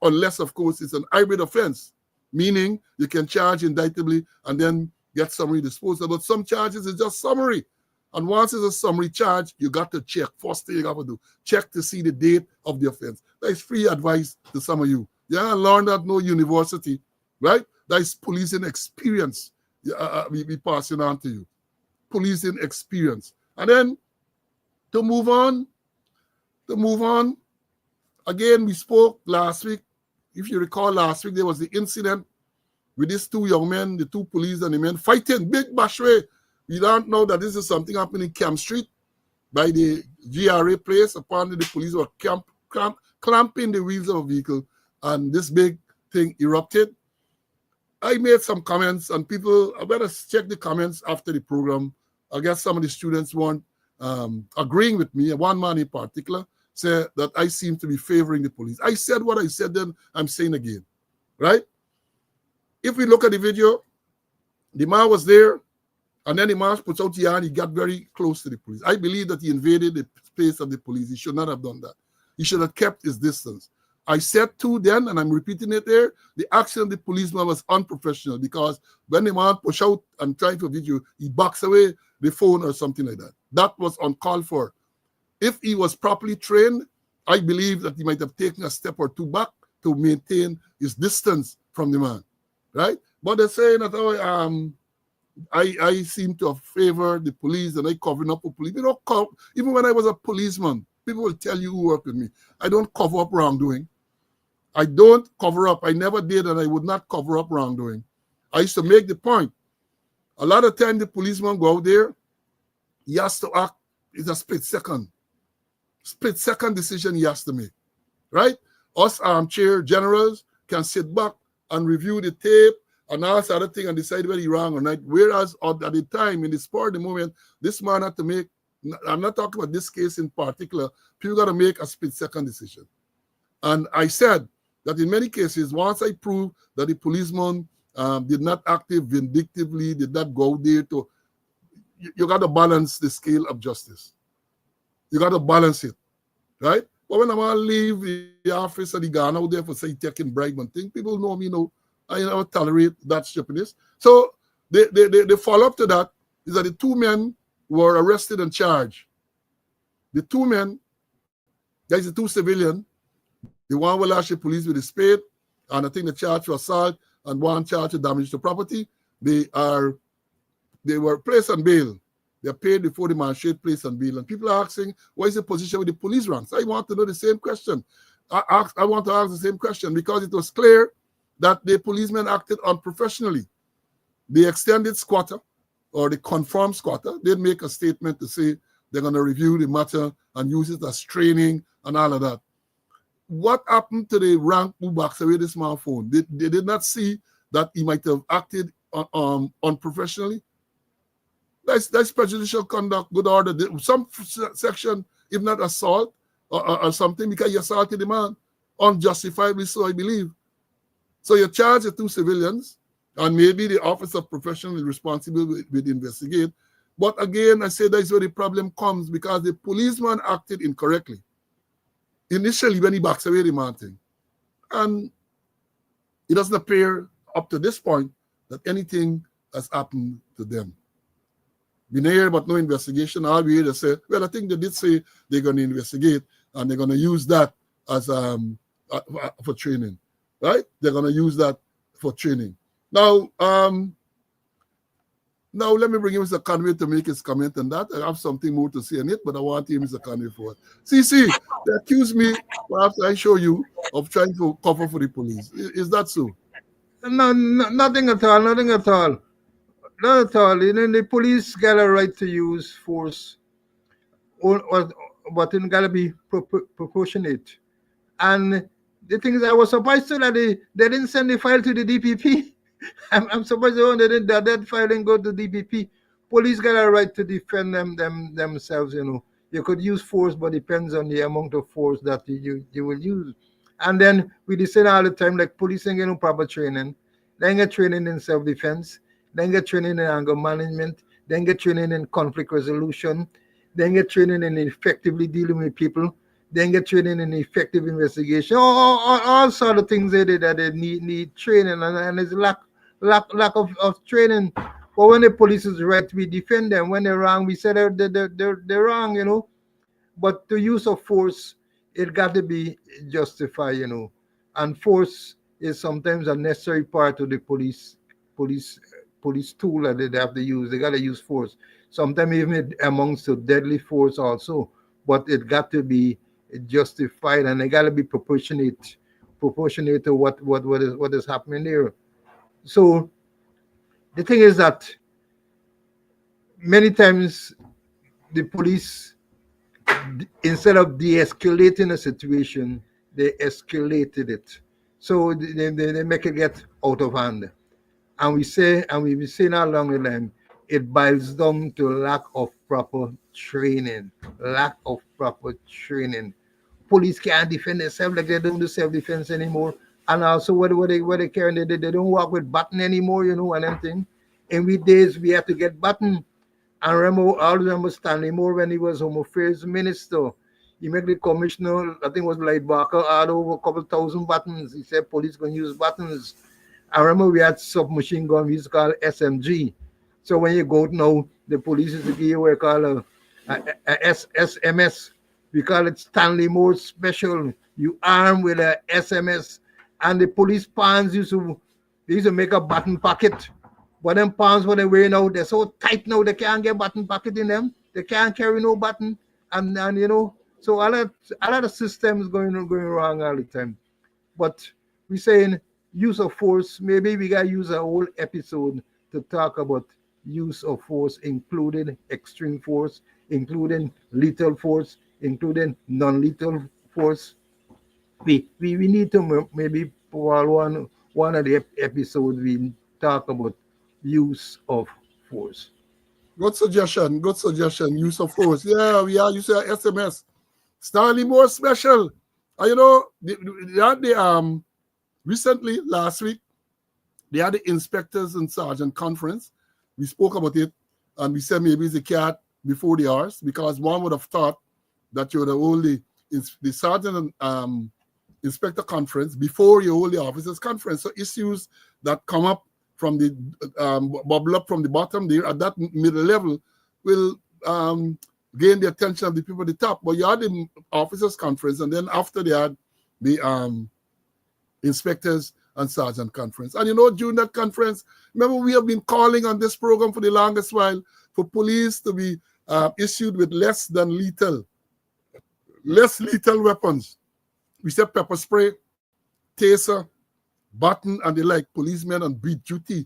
Unless, of course, it's an hybrid offense, meaning you can charge indictably and then get summary disposal. But some charges is just summary. And once it's a summary charge, you got to check. First thing you got to do, check to see the date of the offense. That is free advice to some of you. You haven't learned at no university, right? That is policing experience we passing on to you. Policing experience. And then to move on, again, we spoke last week. If you recall last week, there was the incident with these two young men, the two police and the men fighting, big bashway. We don't know that this is something happening in Camp Street by the GRA place. Apparently, the police were clamping the wheels of a vehicle, and this big thing erupted. I made some comments, and people, I better check the comments after the program. I guess some of the students weren't agreeing with me, one man in particular. say that I seem to be favoring the police. I said what I said then, I'm saying again, right? If we look at the video, the man was there, and then the man puts out the hand, he got very close to the police. I believe that he invaded the space of the police. He should not have done that. He should have kept his distance. I said too then, and I'm repeating it there, the action of the policeman was unprofessional because when the man pushed out and tried to video, he backs away the phone or something like that. That was uncalled for. If he was properly trained, I believe that he might have taken a step or two back to maintain his distance from the man, right? But they're saying that, oh, I seem to have favored the police and I covering up for police. You know, even when I was a policeman, people will tell you who work with me. I don't cover up wrongdoing. I don't cover up. I never did, and I would not cover up wrongdoing. I used to make the point. A lot of time the policeman go out there, he has to act. It's a split second decision he has to make, right? Us armchair generals can sit back and review the tape and ask other thing and decide whether he's wrong or not. Whereas at the time, in the spur of the moment, this man had to make, I'm not talking about this case in particular, people got to make a split second decision. And I said that in many cases, once I prove that the policeman did not act vindictively, did not go there to, you got to balance the scale of justice. You got to balance it, right? But when a man leave the office and he gone out there for, say, taking bribe and thing, people know me, I never tolerate that stupidness. So the follow-up to that is that the two men were arrested and charged. The two men, there's the two civilians. The one will lash the police with a spade, and I think the charge for assault and one charge for damage to property. They were placed on bail. They're paid before the magistrate placed on bail. And people are asking, what is the position with the police ranks? I want to know the same question. I want to ask the same question because it was clear that the policemen acted unprofessionally. The extended squatter or the confirmed squatter did make a statement to say they're going to review the matter and use it as training and all of that. What happened to the rank who backs away the smartphone? They did not see that he might have acted unprofessionally. That's prejudicial conduct, good order. Some section, if not assault or something, because you assaulted the man, unjustifiably so, I believe. So you charge the two civilians, and maybe the Office of Professional is responsible with investigate. But again, I say that's where the problem comes because the policeman acted incorrectly. Initially, when he backs away the man thing. And it doesn't appear up to this point that anything has happened to them. Been here, but no investigation. All we hear they say, well, I think they did say they're going to investigate and they're going to use that as for training, right? They're going to use that for training. Now, let me bring in Mr. Conway to make his comment on that. I have something more to say on it, but I want him, Mr. Conway, for it. See, they accuse me, perhaps I show you, of trying to cover for the police. Is that so? No, nothing at all. Nothing at all. Not at all. The police got a right to use force, but it got to be proportionate. And the thing is, I was surprised too that they didn't send the file to the DPP. I'm surprised they didn't. That file didn't go to DPP. Police got a right to defend themselves. You could use force, but depends on the amount of force that you will use. And then we say all the time, like police ain't getting proper training. They ain't get training in self-defense. They ain't get training in anger management. They ain't get training in conflict resolution. They ain't get training in effectively dealing with people. They ain't get training in effective investigation. All sort of things that they need training, and there's lack of training. But when the police is right, we defend them. When they're wrong, we say they're wrong, But the use of force, it got to be justified, And force is sometimes a necessary part of the police tool that they have to use. They got to use force. Sometimes even amongst the deadly force also. But it got to be justified, and it got to be proportionate to what is happening there. So the thing is that many times the police, instead of de-escalating a situation, they escalated it. So they make it get out of hand. And we've been saying all along the line, it boils down to lack of proper training. police can't defend themselves, like they don't do self-defense anymore. And also what they carry, they don't walk with button anymore, and anything. In we days we had to get button. I remember Stanley Moore when he was Home Affairs Minister. He made the commissioner, I think it was like Barker, had over a couple thousand buttons. He said police going to use buttons. I remember we had submachine gun we used to call SMG. So when you go now, the police is give you what you call SMS. We call it Stanley Moore Special. You arm with a SMS. And the police pants they used to make a button pocket. But them pants what they wear now, they're so tight now they can't get button pocket in them. They can't carry no button. And so a lot of systems going wrong all the time. But we're saying use of force, maybe we gotta use a whole episode to talk about use of force, including extreme force, including lethal force, including non-lethal force. We need to maybe for one of the episodes we talk about use of force. Good suggestion. Good suggestion. Use of force. Yeah, you say SMS. Stanley Moore Special. They had the recently last week. They had the inspectors and sergeant conference. We spoke about it, and we said maybe it's a cat before the hours, because one would have thought that you would have only the sergeant and inspector conference before you hold the officers conference. So issues that come up from the bubble up from the bottom there at that middle level will gain the attention of the people at the top. But you had the officers conference, and then after they had the inspectors and sergeant conference. And during that conference, remember, we have been calling on this program for the longest while for police to be issued with less lethal weapons. We said pepper spray, taser, button, and the like. Policemen on beat duty,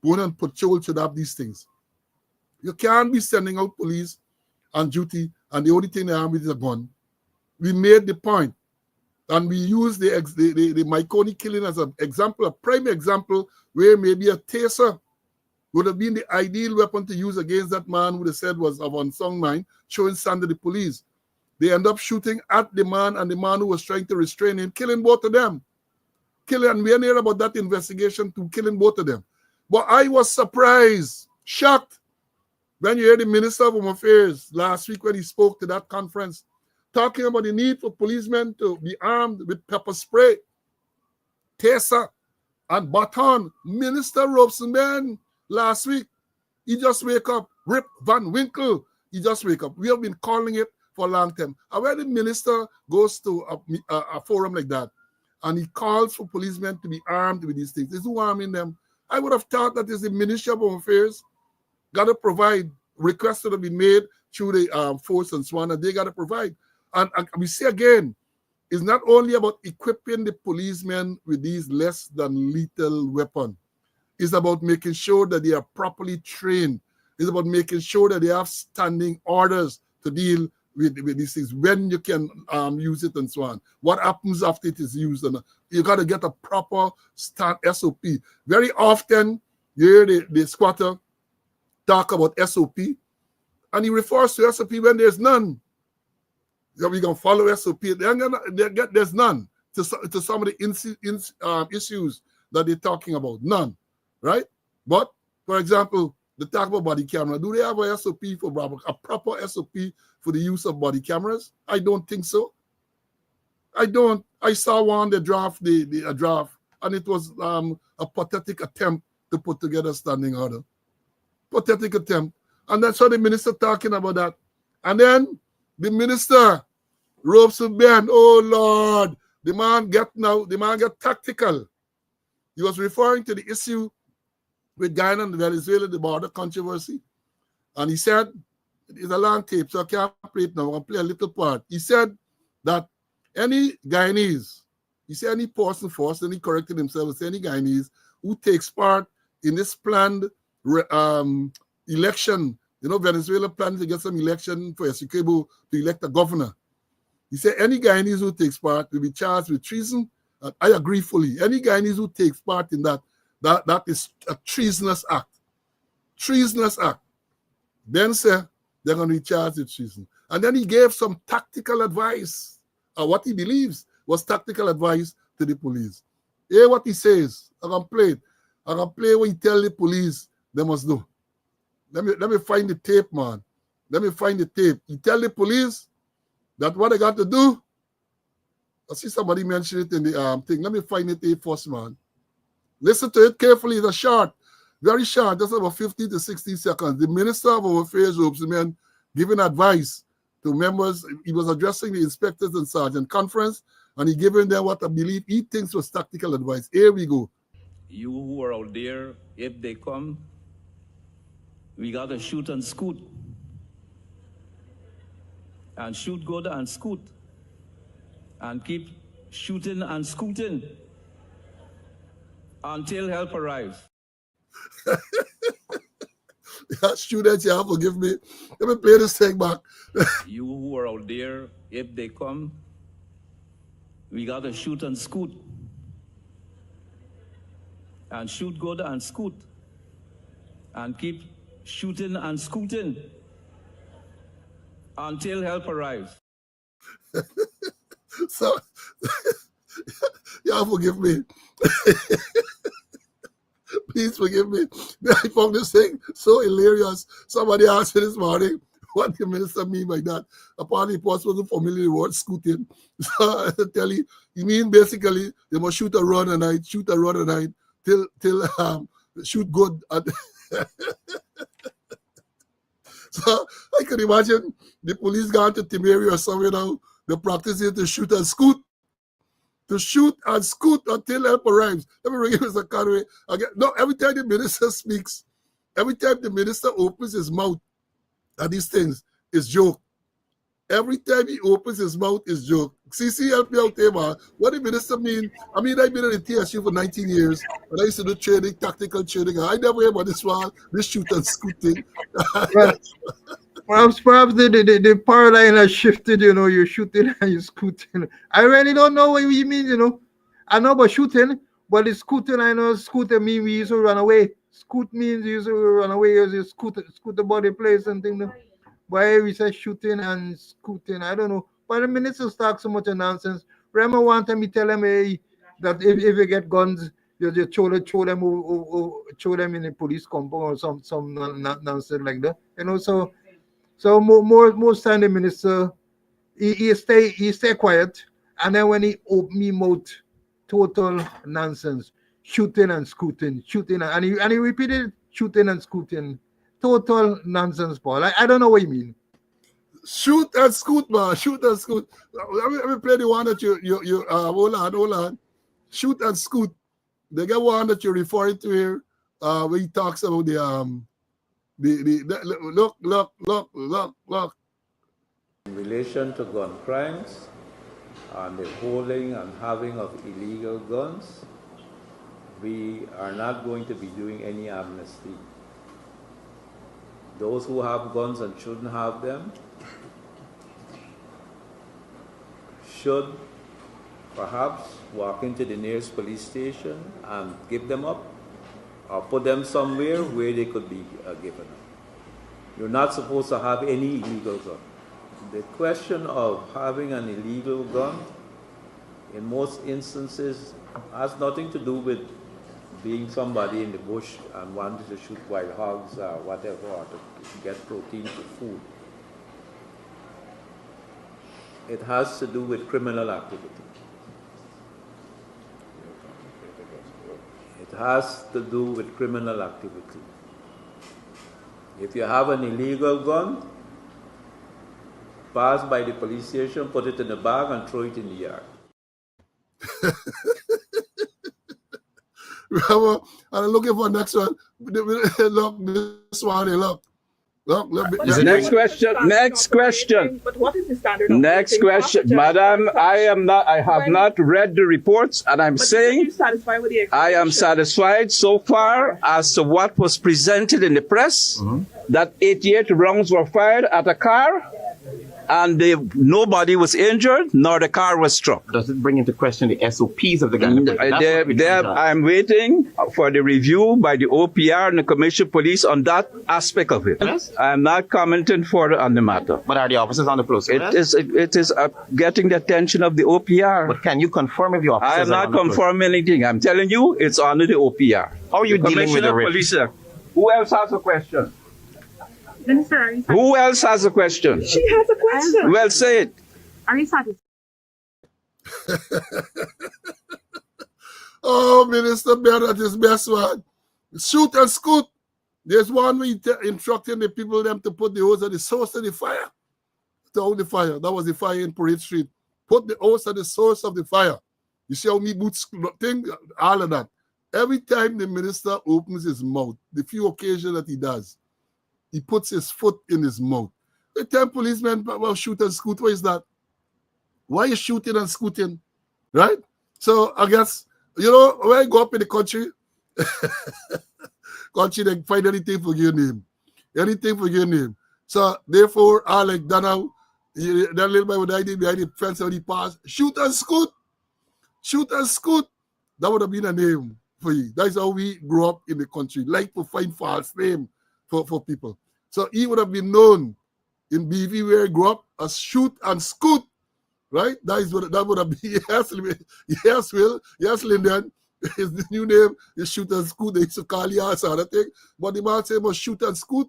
going on patrol should have these things. You can't be sending out police on duty and the only thing they have is a gun. We made the point, and we used the Maikoni killing as an example, a prime example, where maybe a taser would have been the ideal weapon to use against that man who they said was of unsound mind, showing sand to the police. They end up shooting at the man and the man who was trying to restrain him, killing both of them. And we hear about that investigation to killing both of them. But I was surprised, shocked, when you heard the Minister of Home Affairs last week when he spoke to that conference, talking about the need for policemen to be armed with pepper spray, taser, and baton. Minister Robson last week, he just wake up. Rip Van Winkle, he just wake up. We have been calling it for a long time. And when the minister goes to a forum like that, and he calls for policemen to be armed with these things, is who arming them? I would have thought that is the Ministry of Home Affairs got to provide requests that have been made through the force and so on, and they got to provide. And we see again, it's not only about equipping the policemen with these less than lethal weapons. It's about making sure that they are properly trained. It's about making sure that they have standing orders to deal with these things, when you can use it and so on. What happens after it is used? And you got to get a proper SOP. Very often, you hear the squatter talk about SOP, and he refers to SOP when there's none. We're going to follow SOP. There's none to some of the issues that they're talking about. None, right? But, for example, they talk about body camera. Do they have a SOP a proper SOP for the use of body cameras? I don't think so. I don't. I saw one, they draft, a draft, and it was a pathetic attempt to put together a standing order. Pathetic attempt. And that's how the minister talking about that. And then the minister, Robson Ben, oh Lord, the man get tactical. He was referring to the issue with Guyana and Venezuela, the border controversy. And he said, it's a long tape, so I can't play it now. I'm going to play a little part. He said that any Guyanese, he said any person force, and he corrected himself, and said any Guyanese who takes part in this planned election, Venezuela plans to get some election for Essequibo to elect a governor. He said any Guyanese who takes part will be charged with treason. I agree fully. Any Guyanese who takes part in that is a treasonous act. Treasonous act. Then, sir, they're going to be charged with treason. And then he gave some tactical advice what he believes was tactical advice to the police. Hear what he says. I can play it. I can play what he tell the police they must do. Let me find the tape, man. Let me find the tape. He tell the police that what they got to do. I see somebody mention it in the thing. Let me find it here first, man. Listen to it carefully. It's a short, very short. That's about 15 to 16 seconds. The Minister of Our Affairs, Ombudsman, giving advice to members. He was addressing the inspectors and sergeant conference, and he giving them what I believe he thinks was tactical advice. Here we go. You who are out there, if they come, we got to shoot and scoot. And shoot good and scoot. And keep shooting and scooting until help arrives. Students, you have to forgive me. Let me play this thing back. You who are out there, if they come, we got to shoot and scoot. And shoot good and scoot. And keep shooting and scooting until help arrives. So, y'all forgive me. Please forgive me. I found this thing so hilarious. Somebody asked me this morning, what the minister mean by that? Apparently, he wasn't familiar with the word scooting. So I tell you, you mean basically they must shoot a run a night, till shoot good. So I could imagine the police gone to Timeri or somewhere now. They practice it to shoot and scoot. To shoot and scoot until help arrives. Let me bring it Mr. Conway again. No, every time the minister speaks, every time the minister opens his mouth at these things, it's joke. Every time he opens his mouth, it's joke. CC, help me out there, man. What the minister mean? I mean, I've been in the TSU for 19 years, and I used to do training, tactical training. I never heard about this one, this shoot and scoot thing. Perhaps the paradigm has shifted, you're shooting and you're scooting. I really don't know what you mean, I know about shooting, but the scooting, I know scooting means we used to run away. Scoot means you used to run away, you scoot about the place and things. Why we say shooting and scooting, I don't know. But the ministers talk so much nonsense. Remember one time he tell them that if you get guns, you just throw them in the police compound or some nonsense like that. So most time the minister he stay quiet, and then when he open his mouth, total nonsense, shooting and scooting, and he repeated shooting and scooting, total nonsense, Paul. I don't know what you mean. Shoot and scoot, man. Shoot and scoot. Let me play the one that you hold on. Shoot and scoot. They get one that you're referring to here, where he talks about look. In relation to gun crimes and the holding and having of illegal guns, we are not going to be doing any amnesty. Those who have guns and shouldn't have them should perhaps walk into the nearest police station and give them up, or put them somewhere where they could be given up. You're not supposed to have any illegal gun. The question of having an illegal gun, in most instances, has nothing to do with being somebody in the bush and wanting to shoot wild hogs or whatever, or to get protein for food. It has to do with criminal activity. It has to do with criminal activity. If you have an illegal gun, pass by the police station, put it in a bag, and throw it in the yard. I'm looking for the next one. Look, this one, look. Next question. But what is the standard? Next question, Madam. I have not read the reports, and I'm saying I am satisfied so far as to what was presented in the press, that 88 rounds were fired at a car, and nobody was injured, nor the car was struck. Does it bring into question the SOPs of the Guyana? I'm waiting for the review by the OPR and the Commission Police on that aspect of it. Yes? I'm not commenting further on the matter. But are the officers on the process? It is getting the attention of the OPR. But can you confirm if the officers I am not confirming anything. I'm telling you, it's under the OPR. How are you dealing with the risk? Police, who else has a question? Minister, Who else has a question? she has a question. Well, say it. Are you satisfied? Oh, Minister Bear, that is best one. Shoot and scoot. There's one way instructing the people them to put the hose at the source of the fire. To hold the fire. That was the fire in Parade Street. Put the hose at the source of the fire. You see how me boots thing, all of that. Every time the minister opens his mouth, the few occasions that he does, he puts his foot in his mouth. The 10 policemen well, shoot and scoot. What is that? Why are you shooting and scooting? Right? So I guess, you know, when I go up in the country, they find anything for your name. Anything for your name. So therefore, I like that now. That little boy would I did behind the fence when he passed. Shoot and scoot. Shoot and scoot. That would have been a name for you. That's how we grew up in the country. Like to find false name for people. So he would have been known in BV where he grew up as Shoot and Scoot, right? That would have been yes, Will, yes, Lyndon. His new name is Shoot and Scoot. They used to call you as other thing, but the man said was Shoot and Scoot.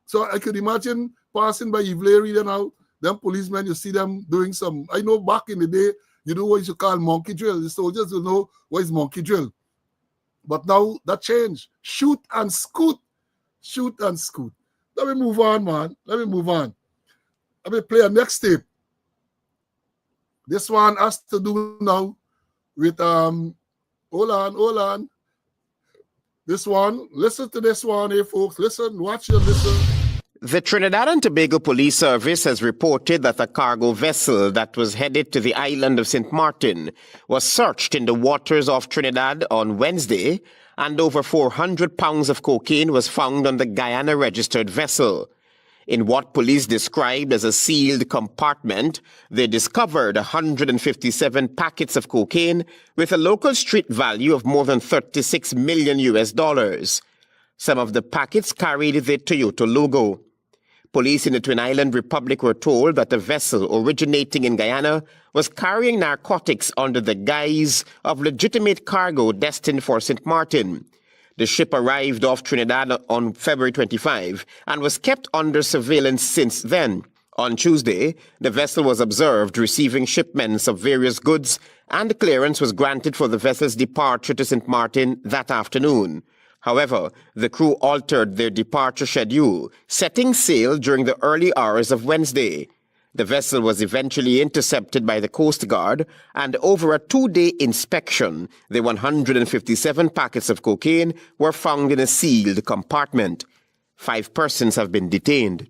So I could imagine passing by Ivlery and now them policemen, you see them doing some. I know back in the day, you know what you should call monkey drill. The soldiers will know what is monkey drill. But now that changed. Shoot and scoot. Shoot and scoot. Let me move on, man. Let me move on. Let me play a next tape. This one has to do now with hold on. This one, listen to this one here, folks. Listen, watch and listen. The Trinidad and Tobago Police Service has reported that a cargo vessel that was headed to the island of St. Martin was searched in the waters off Trinidad on Wednesday, and over 400 pounds of cocaine was found on the Guyana-registered vessel. In what police described as a sealed compartment, they discovered 157 packets of cocaine with a local street value of more than $36 million. Some of the packets carried the Toyota logo. Police in the Twin Island Republic were told that the vessel originating in Guyana was carrying narcotics under the guise of legitimate cargo destined for St. Martin. The ship arrived off Trinidad on February 25 and was kept under surveillance since then. On Tuesday, the vessel was observed receiving shipments of various goods, and clearance was granted for the vessel's departure to St. Martin that afternoon. However, the crew altered their departure schedule, setting sail during the early hours of Wednesday. The vessel was eventually intercepted by the Coast Guard, and over a 2-day inspection, the 157 packets of cocaine were found in a sealed compartment. 5 persons have been detained.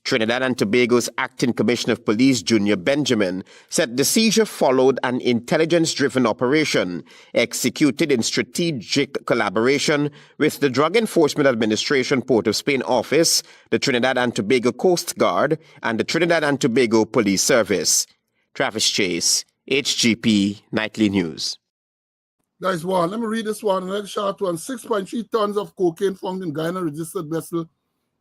Trinidad and Tobago's Acting Commissioner of Police, Junior Benjamin, said the seizure followed an intelligence-driven operation executed in strategic collaboration with the Drug Enforcement Administration Port of Spain Office, the Trinidad and Tobago Coast Guard, and the Trinidad and Tobago Police Service. Travis Chase, HGP Nightly News. Guys, one. Let me read this one. Another short one. 6.3 tons of cocaine found in Guyana-registered vessel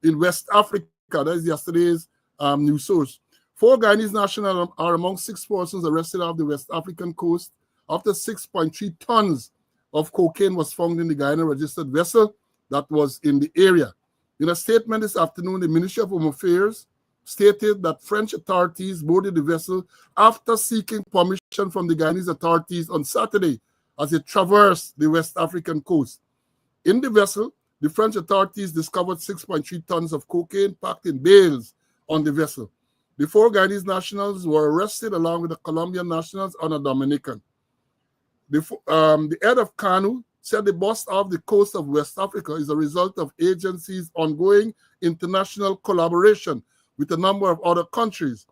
in West Africa. That is yesterday's news source. 4 Guyanese nationals are among 6 persons arrested off the West African coast after 6.3 tons of cocaine was found in the Guyana-registered vessel that was in the area. In a statement this afternoon, the Ministry of Home Affairs stated that French authorities boarded the vessel after seeking permission from the Guyanese authorities on Saturday as it traversed the West African coast. In the vessel, the French authorities discovered 6.3 tons of cocaine packed in bales on the vessel. The 4 Guyanese nationals were arrested along with the Colombian nationals and a Dominican. The head of CANU said the bust off the coast of West Africa is a result of agencies' ongoing international collaboration with a number of other countries.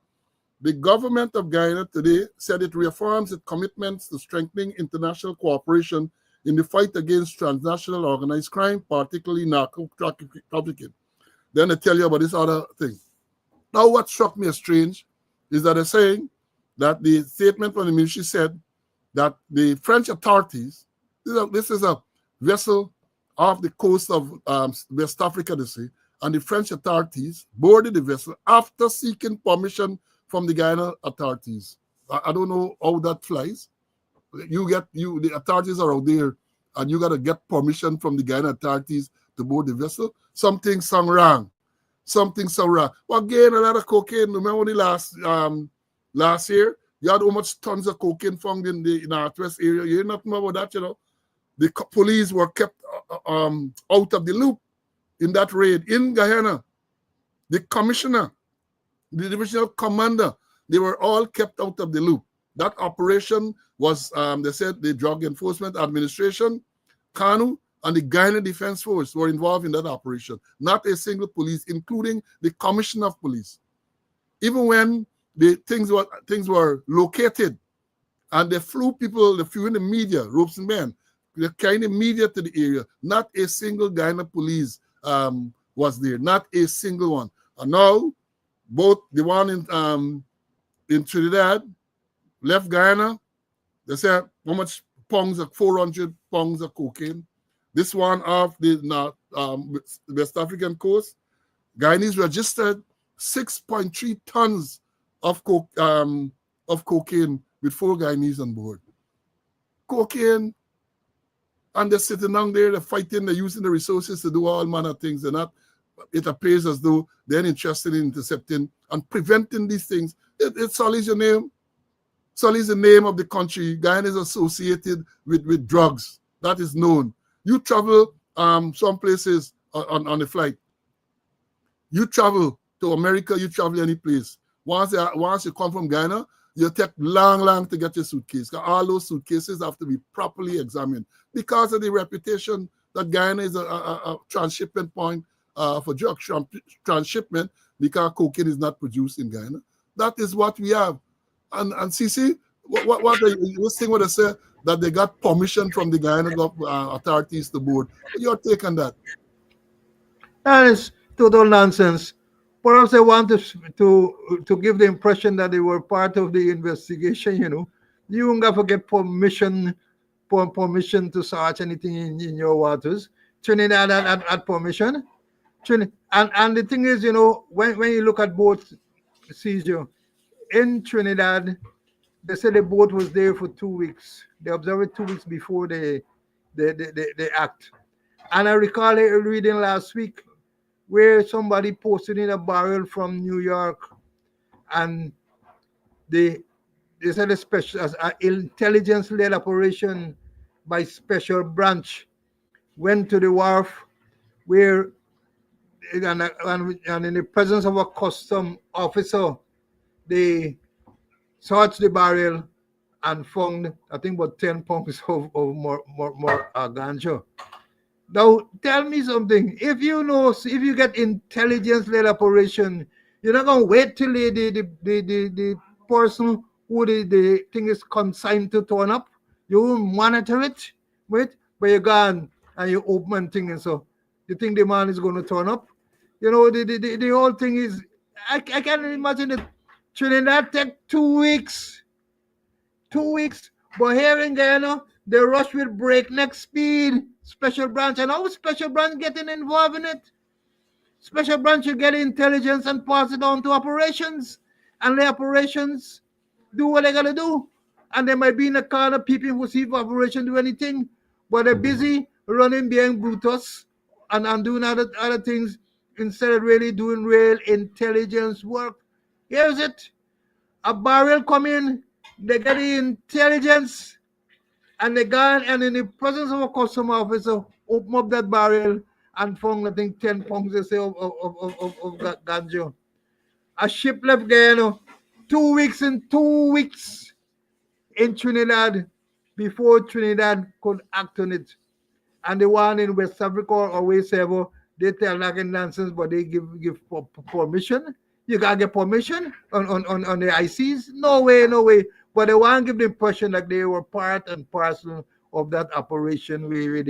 The government of Guyana today said it reaffirms its commitments to strengthening international cooperation in the fight against transnational organized crime, particularly narco trafficking. Then I tell you about this other thing. Now, what struck me as strange, is that they're saying that the statement from the military said that the French authorities, this is a vessel off the coast of West Africa, they say, and the French authorities boarded the vessel after seeking permission from the Guyana authorities. I don't know how that flies. The authorities are out there, and you got to get permission from the Guyana authorities to board the vessel. Something sound wrong. Something sound wrong. Well, again, a lot of cocaine. Remember the last year, you had how much tons of cocaine found in the Northwest area. You hear nothing about that, you know. The police were kept out of the loop in that raid in Guyana. The commissioner, the divisional commander, they were all kept out of the loop. That operation was, they said, the Drug Enforcement Administration, KANU, and the Guyana Defense Force were involved in that operation. Not a single police, including the commissioner of police. Even when the things were located, and they flew in the media, ropes and men, they carried the media to the area. Not a single Guyana police was there. Not a single one. And now, both the one in Trinidad left Guyana. They said how much pounds of 400 pounds of cocaine. This one off the West African coast, Guyanese registered 6.3 tons of cocaine with 4 Guyanese on board. Cocaine, and they're sitting down there, they're fighting, they're using the resources to do all manner of things. It appears as though they're interested in intercepting and preventing these things. It's always your name. It's always the name of the country. Guyana is associated with drugs. That is known. You travel some places on a flight. You travel to America, you travel any place. Once you come from Guyana, you take long to get your suitcase. All those suitcases have to be properly examined because of the reputation that Guyana is a transshipment point for drug transshipment, because cocaine is not produced in Guyana. That is what we have. And CC, this thing what they say that they got permission from the Guyana authorities to board. Your take on that? That is total nonsense. Perhaps they want to give the impression that they were part of the investigation. You know, you won't have to get permission to search anything in your waters. Trinidad had permission. And the thing is, you know, when you look at boat seizure in Trinidad, they said the boat was there for 2 weeks. They observed it 2 weeks before they act. And I recall reading last week where somebody posted in a barrel from New York, and they said an intelligence-led operation by special branch went to the wharf where, and in the presence of a custom officer, they searched the barrel and found, I think, about 10 pounds of more ganja. Now, tell me something. If you get intelligence-led operation, you're not going to wait till the person who the thing is consigned to turn up. You will monitor it, but you go and you open thing, and so you think the man is going to turn up. You know, the whole thing is, I can't imagine it. Trinidad take 2 weeks. 2 weeks. But here in Guyana, they rush with breakneck speed. Special branch. And how special branch getting involved in it? Special branch, you get intelligence and pass it on to operations. And the operations do what they got to do. And they might be in the corner peeping who see if operation do anything. But they're busy running behind Brutus and doing other things instead of really doing real intelligence work. Here's it. A barrel come in, they get the intelligence, and they go and in the presence of a custom officer, open up that barrel and found, I think, 10 pounds, they say, of ganja. A ship left Guyana 2 weeks in Trinidad before Trinidad could act on it. And the one in West Africa or wherever, they tell like nonsense, but they give permission. You gotta get permission on the ICs? No way. But they want to give the impression like they were part and parcel of that operation where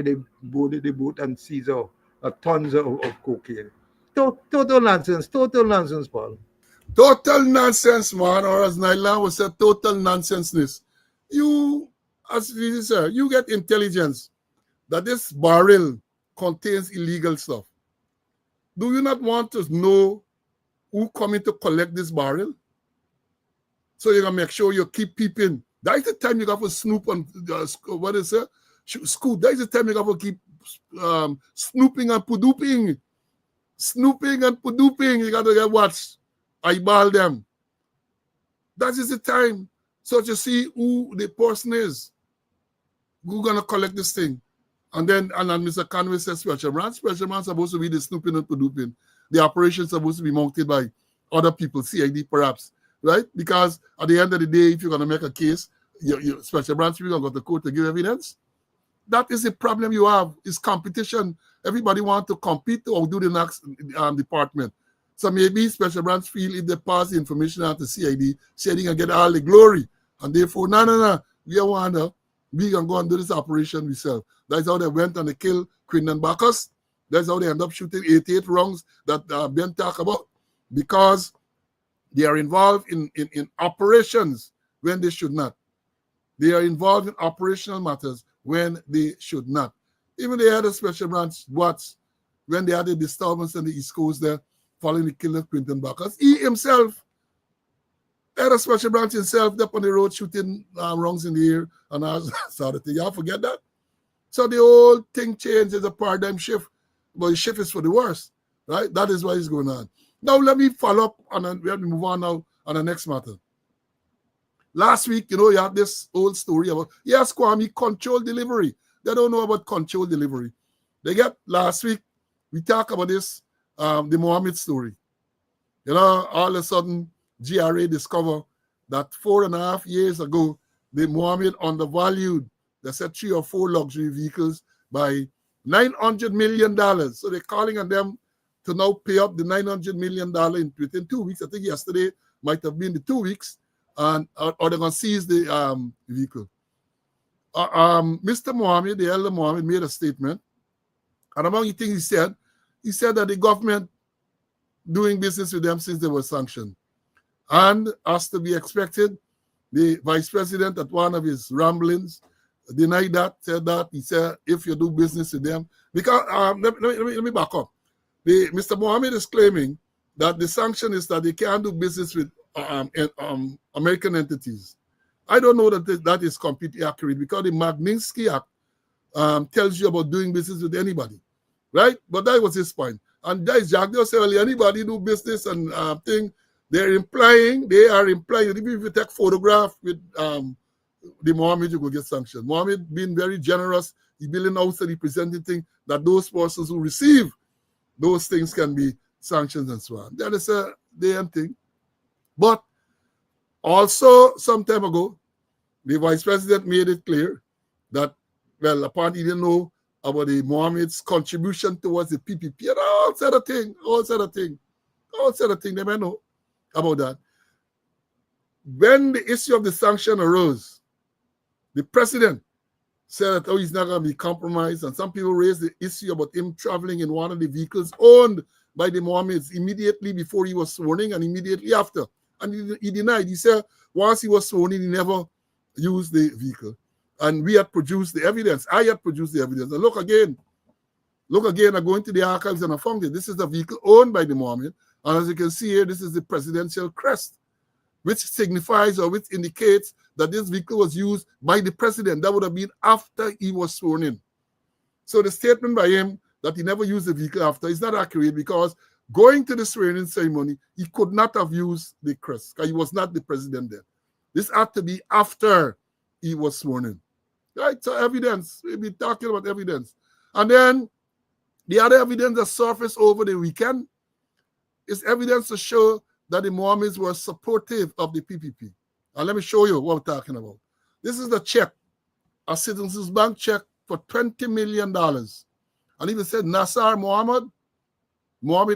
they boarded the boat and seized tons of cocaine. Total nonsense, Paul. Total nonsense, man, or as Nylan would say, total nonsenseness. You, as you say, you get intelligence that this barrel contains illegal stuff. Do you not want to know who coming to collect this barrel? So you're going to make sure you keep peeping. That is the time you got to snoop on, what is it? School. That is the time you got to keep snooping and pudooping. Snooping and pudooping. You got to get watched. Eyeball them. That is the time. So to see who the person is, who's going to collect this thing. And then Mr. Conway says Special Branch. Special Branch supposed to be the snooping and pudooping. The operation supposed to be mounted by other people, CID perhaps, right? Because at the end of the day, if you're going to make a case, your Special Branch people are going to court to give evidence. That is the problem you have, is competition. Everybody wants to compete to outdo the next department. So maybe Special Branch feel if they pass the information out to CID can get all the glory. And therefore, no, we want to, we can go and do this operation ourselves. That's how they went and they killed Quinton Bacchus. That's how they end up shooting 88 rounds that Ben talked about, because they are involved in operations when they should not. They are involved in operational matters when they should not. Even they had a Special Branch watch when they had a disturbance on the East Coast there following the killing of Quinton Bacchus. He himself had a Special Branch himself up on the road shooting rounds in the air and all sort of thing. Y'all forget that? So the whole thing changed. There's a paradigm shift, but the shift is for the worst, right? That is what is going on. Now let me follow up and we have to move on now on the next matter. Last week, you have this old story about, yes, Kwame, controlled delivery. They don't know about controlled delivery. Last week, we talk about this, the Mohammed story. All of a sudden, GRA discovered that 4.5 years ago, the Mohammed undervalued, they said 3 or 4 luxury vehicles by $900 million. So they're calling on them to now pay up the $900 million within 2 weeks. I think yesterday might have been the 2 weeks. Or they're going to seize the vehicle. Mr. Mohammed, the elder Mohammed, made a statement. And among the things he said that the government doing business with them since they were sanctioned. And as to be expected, the vice president at one of his ramblings denied that, said that. He said, if you do business with them, because, let me back up. Mr. Mohammed is claiming that the sanction is that they can't do business with American entities. I don't know that is completely accurate, because the Magnitsky Act tells you about doing business with anybody, right? But that was his point. And that is Jack. They'll say, well, anybody do business and thing. They are implying, even if you take photograph with the Mohammed, you will get sanctioned. Mohammed being very generous, he building out and he presenting things that those persons who receive those things can be sanctions and so on. That is a damn thing. But also, some time ago, the vice president made it clear that, well, apparently he didn't know about the Mohammed's contribution towards the PPP and all sort of thing. They may know about that. When the issue of the sanction arose, the president said that, he's not going to be compromised. And some people raised the issue about him traveling in one of the vehicles owned by the Mohammeds immediately before he was sworn in and immediately after. And he denied. He said once he was sworn in, he never used the vehicle. And we had produced the evidence. I had produced the evidence. And look again, I go into the archives and I found it. This is the vehicle owned by the Mohammed. And as you can see here, this is the presidential crest, which signifies or which indicates that this vehicle was used by the president. That would have been after he was sworn in. So the statement by him that he never used the vehicle after is not accurate, because going to the swearing-in ceremony, he could not have used the crest because he was not the president then. This had to be after he was sworn in. Right? So evidence. We'll be talking about evidence. And then the other evidence that surfaced over the weekend is evidence to show that the Mohammeds were supportive of the PPP. And let me show you what we're talking about. This is the check, a Citizens Bank check for $20 million. And even said Nasser Mohammed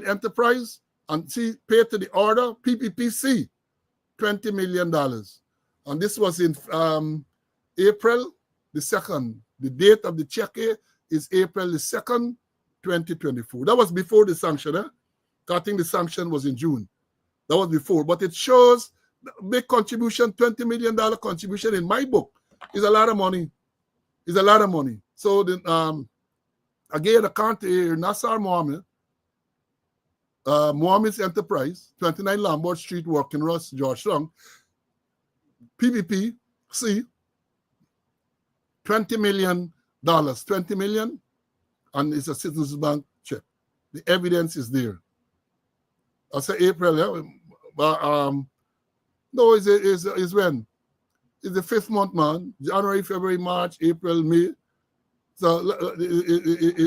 Enterprise, and see, paid to the order, PPPC, $20 million. And this was in April the 2nd. The date of the check here is April the 2nd, 2024. That was before the sanction. I think the sanction was in June. That was before. But it shows big contribution, $20 million contribution in my book is a lot of money. It's a lot of money. So then, again, the county, Nassar Mohammed, Mohammed's Enterprise, 29 Lombard Street, Working Ross, Georgetown, PPP, see, $20 million, 20 million, and it's a Citizens Bank check. The evidence is there. I say April, yeah, but no, it's when? It's the 5th month, man. January, February, March, April, May. So,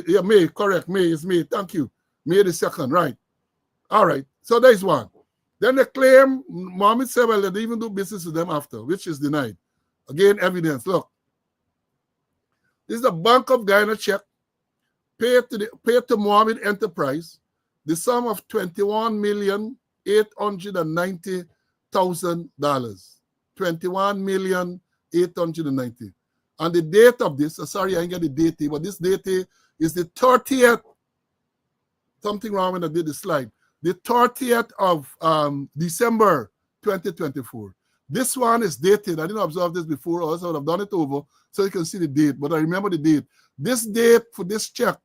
yeah, May, correct. May is May. Thank you. May the 2nd, right. All right. So there's one. Then they claim, Mohammed said, well, they even do business with them after, which is denied. Again, evidence. Look. This is the Bank of Guyana check paid to Mohammed Enterprise the sum of $21,890,000. $21,890,000. And the date of this, sorry, I didn't get the date, but this date is the 30th. Something wrong when I did the slide. The 30th of December 2024. This one is dated. I didn't observe this before, or else I would have done it over so you can see the date, but I remember the date. This date for this check,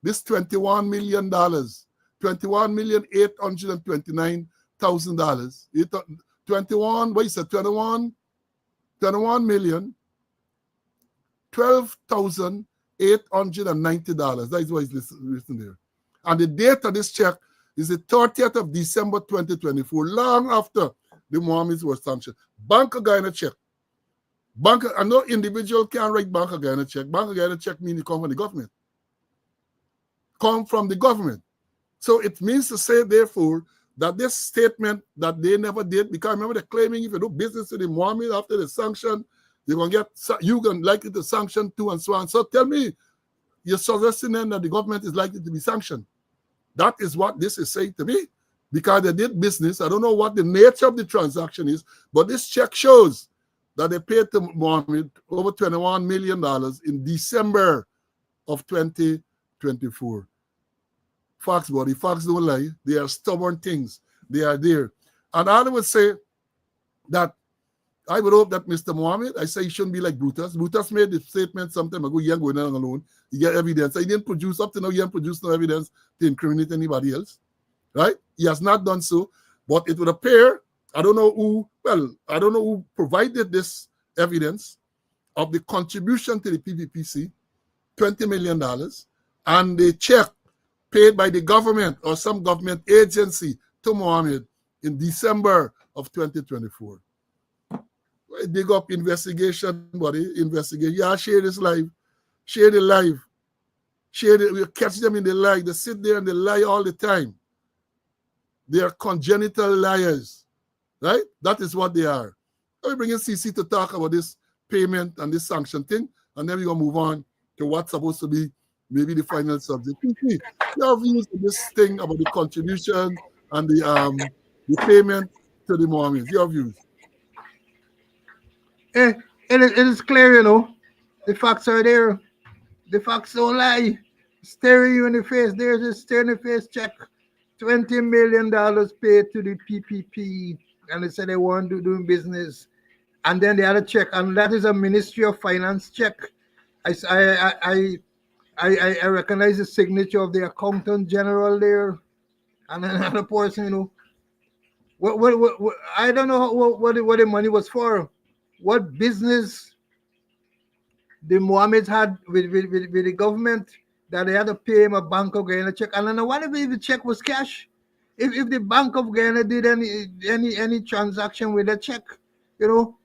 this $21 million, $21,829,000. 21, what is it? 21 million, $12,890. That is what is listed there. And the date of this check is the 30th of December 2024, long after the Mohammeds were sanctioned. Bank of Guyana check. And no individual can write Bank of Guyana check. Bank of Guyana check means it come from the government. Come from the government. So it means to say, therefore, that this statement that they never did, because remember they're claiming if you do business with the Mohammed after the sanction, you're going to likely to sanction too and so on. So tell me, you're suggesting then that the government is likely to be sanctioned. That is what this is saying to me, because they did business. I don't know what the nature of the transaction is, but this check shows that they paid to Mohammed over $21 million in December of 2024. Facts, buddy. Facts don't lie. They are stubborn things. They are there. And I would say that I would hope that Mr. Mohammed, I say he shouldn't be like Brutus. Brutus made the statement some time ago, he ain't going alone. He get evidence. He didn't produce, up to now, he ain't produced no evidence to incriminate anybody else. Right? He has not done so. But it would appear, I don't know who provided this evidence of the contribution to the PPPC, $20 million, and the check paid by the government or some government agency to Mohammed in December of 2024. Dig up investigation, buddy. Investigate. Yeah, share this live. Share the live. Share it. We catch them in the lie. They sit there and they lie all the time. They are congenital liars. Right? That is what they are. Let me bring in CC to talk about this payment and this sanction thing, and then we're going to move on to what's supposed to be maybe the final subject. Your views on this thing about the contribution and the payment to the Mohammeds. Your views. It is clear, you know. The facts are there. The facts don't lie. Staring you in the face. There's a stare in the face check. $20 million paid to the PPP. And they said they weren't doing business. And then the other check. And that is a Ministry of Finance check. I recognize the signature of the Accountant General there. And another person, you know. What I don't know what the money was for. What business the Mohammeds had with the government that they had to pay him a Bank of Guyana check. And I don't know what if the check was cash. If the Bank of Guyana did any transaction with the check, you know,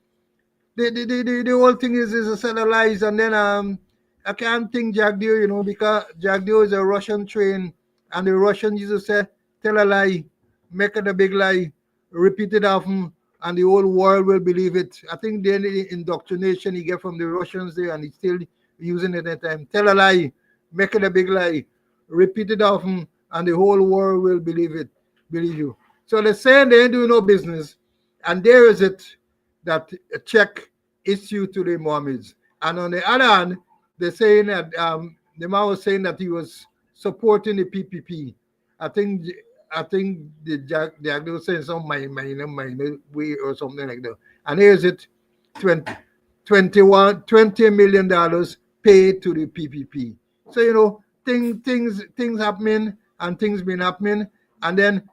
the whole thing is a set of lies. And then I can't think Jagdio, you know, because Jagdio is a Russian train, and the Russians used to say, tell a lie, make it a big lie, repeat it often, and the whole world will believe it. I think the indoctrination he get from the Russians there, and he's still using it at the time. Tell a lie, make it a big lie, repeat it often, and the whole world will believe you. So they're saying they ain't doing no business, and there is it that a check issued to the Mohammeds. And on the other hand, they're saying that the man was saying that he was supporting the PPP. I think I think the Jack was saying some minor way or something like that. And here's it, $20 million paid to the PPP. So things happening and things been happening, and then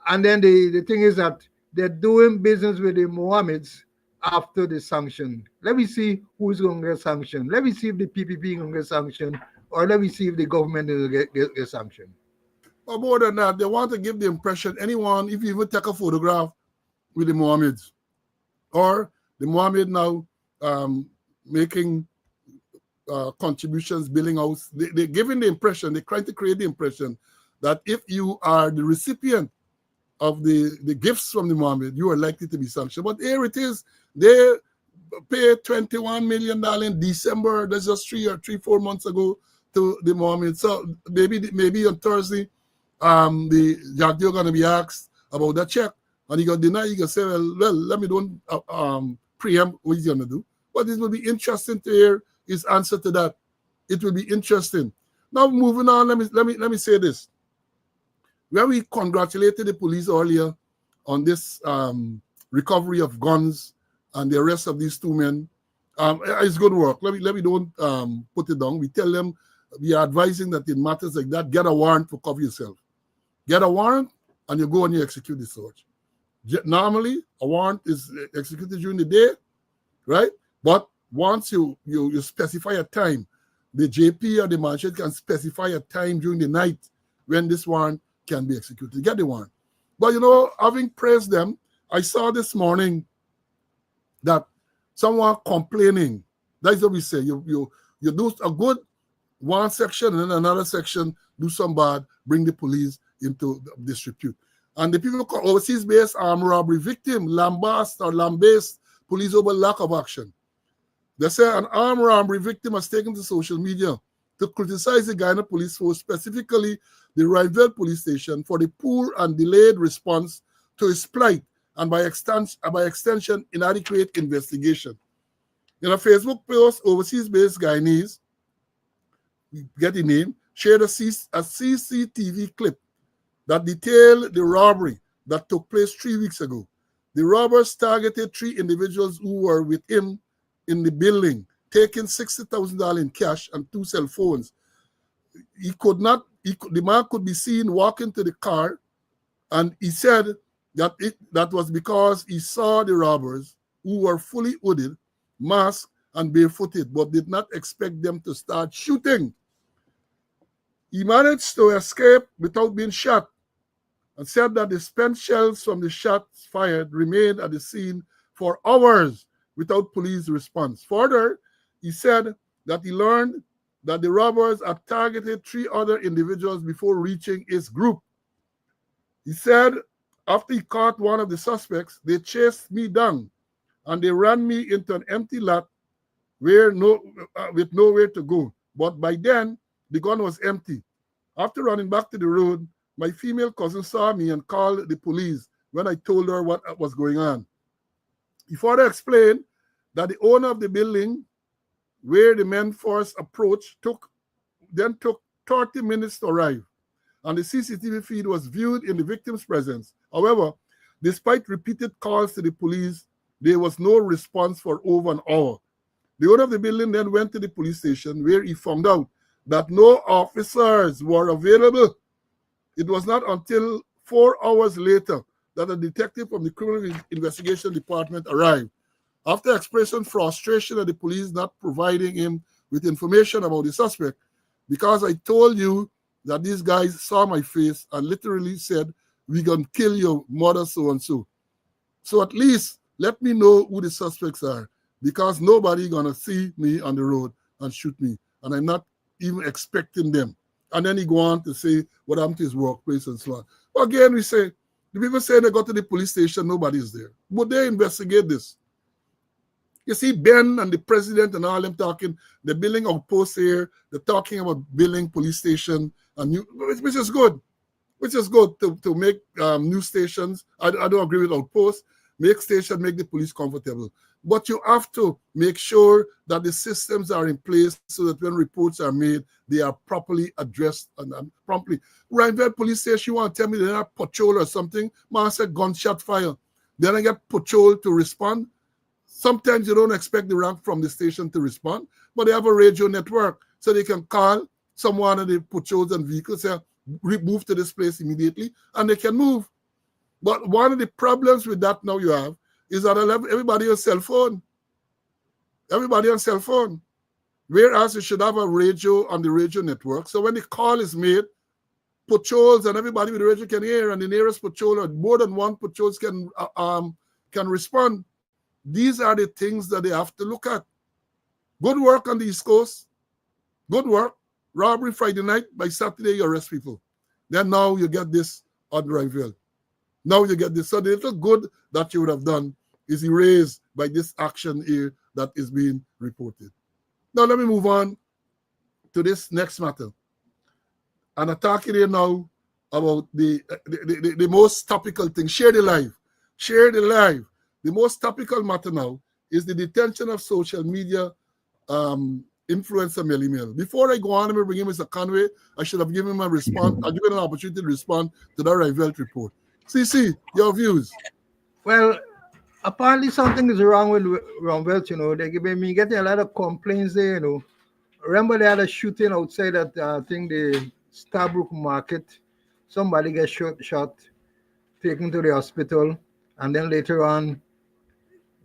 the thing is that they're doing business with the Mohammeds after the sanction. Let me see who's going to get sanctioned. Let me see if the PPP going to get sanctioned, or let me see if the government will get sanctioned. But more than that, they want to give the impression anyone, if you even take a photograph with the Mohammeds, or the Mohammed now making contributions, building house, they're giving the impression, they're trying to create the impression that if you are the recipient of the gifts from the Mohammed, you are likely to be sanctioned. But here it is, they paid $21 million in December, that's just 4 months ago, to the Mohammed. So maybe on Thursday, the Judge going to be asked about that check, and he got denied. He going to say, well, let me don't preempt what he's going to do. But it will be interesting to hear his answer to that. It will be interesting. Now moving on, let me say this. Where we congratulated the police earlier on this recovery of guns and the arrest of these two men, it's good work. Let me don't put it down. We tell them, we are advising that in matters like that, get a warrant to cover yourself. Get a warrant and you go and you execute the search. Normally, a warrant is executed during the day, right? But once you specify a time, the JP or the magistrate can specify a time during the night when this warrant can be executed. Get the warrant. But having praised them, I saw this morning that someone complaining. That's what we say. You do a good one section and then another section, do some bad, bring the police into disrepute. And the people call overseas-based armed robbery victim, lambast police over lack of action. They say an armed robbery victim has taken to social media to criticize the Guyana police force, specifically the Rivelle police station, for the poor and delayed response to his plight and by extension, inadequate investigation. In a Facebook post, overseas-based Guyanese, get the name, shared a CCTV clip that detailed the robbery that took place 3 weeks ago. The robbers targeted 3 individuals who were with him in the building, taking $60,000 in cash and 2 cell phones. The man could be seen walking to the car, and he said that was because he saw the robbers, who were fully hooded, masked, and barefooted, but did not expect them to start shooting. He managed to escape without being shot, and said that the spent shells from the shots fired remained at the scene for hours without police response. Further, he said that he learned that the robbers had targeted 3 other individuals before reaching his group. He said, after he caught one of the suspects, they chased me down and they ran me into an empty lot with nowhere to go. But by then, the gun was empty. After running back to the road, my female cousin saw me and called the police when I told her what was going on. He further explained that the owner of the building where the men first approached took 30 minutes to arrive, and the CCTV feed was viewed in the victim's presence. However, despite repeated calls to the police, there was no response for over an hour. The owner of the building then went to the police station, where he found out that no officers were available. It was not until 4 hours later that a detective from the Criminal Investigation Department arrived. After expressing frustration at the police not providing him with information about the suspect, because I told you that these guys saw my face and literally said, "We're going to kill your mother so-and-so. So at least let me know who the suspects are, because nobody going to see me on the road and shoot me. And I'm not even expecting them." And then he go on to say what happened to his workplace and so on. But again, we say, the people say they got to the police station, nobody's there. But they investigate this. You see Ben and the president and all them talking, they're building outposts here, they're talking about building police station, which is good. Which is good to make new stations. I don't agree with outposts, make station, make the police comfortable. But you have to make sure that the systems are in place so that when reports are made, they are properly addressed and promptly. Rhineville police station, you want to tell me they're not patrol or something? Man said gunshot fire. Then I get patrol to respond. Sometimes you don't expect the rank from the station to respond, but they have a radio network so they can call someone of the patrols and vehicles, say, move to this place immediately, and they can move. But one of the problems with that now you have is that everybody on cell phone. Everybody on cell phone. Whereas you should have a radio on the radio network. So when the call is made, patrols and everybody with the radio can hear, and the nearest patrol or more than one patrols can respond. These are the things that they have to look at. Good work on the East Coast. Good work. Robbery Friday night, by Saturday you arrest people. Then now you get this on Rhineville. Now you get this. So the little good that you would have done is erased by this action here that is being reported. Now let me move on to this next matter. And I'm talking here now about the most topical thing. Share the live. Share the live. The most topical matter now is the detention of social media influencer Melly Mel. Before I go on, let me bring in Mr. Conway. I should have given him a response. I've given an opportunity to respond to that Rhineville report. CC, your views. Well, apparently something is wrong with Rhineville, you know. They're getting a lot of complaints there, you know. Remember they had a shooting outside at I think the Starbrook Market. Somebody gets shot, taken to the hospital, and then later on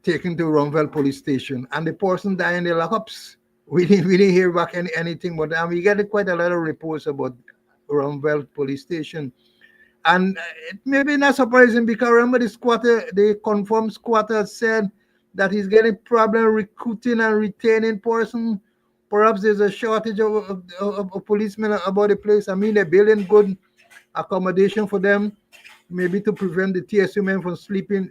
taken to Rhineville police station. And the person died in the lockups. We didn't hear back anything, but we get quite a lot of reports about Rhineville police station. And it may be not surprising because remember the confirmed squatter said that he's getting problem recruiting and retaining person. Perhaps there's a shortage of policemen about the place. I mean, they're building good accommodation for them, maybe to prevent the TSU men from sleeping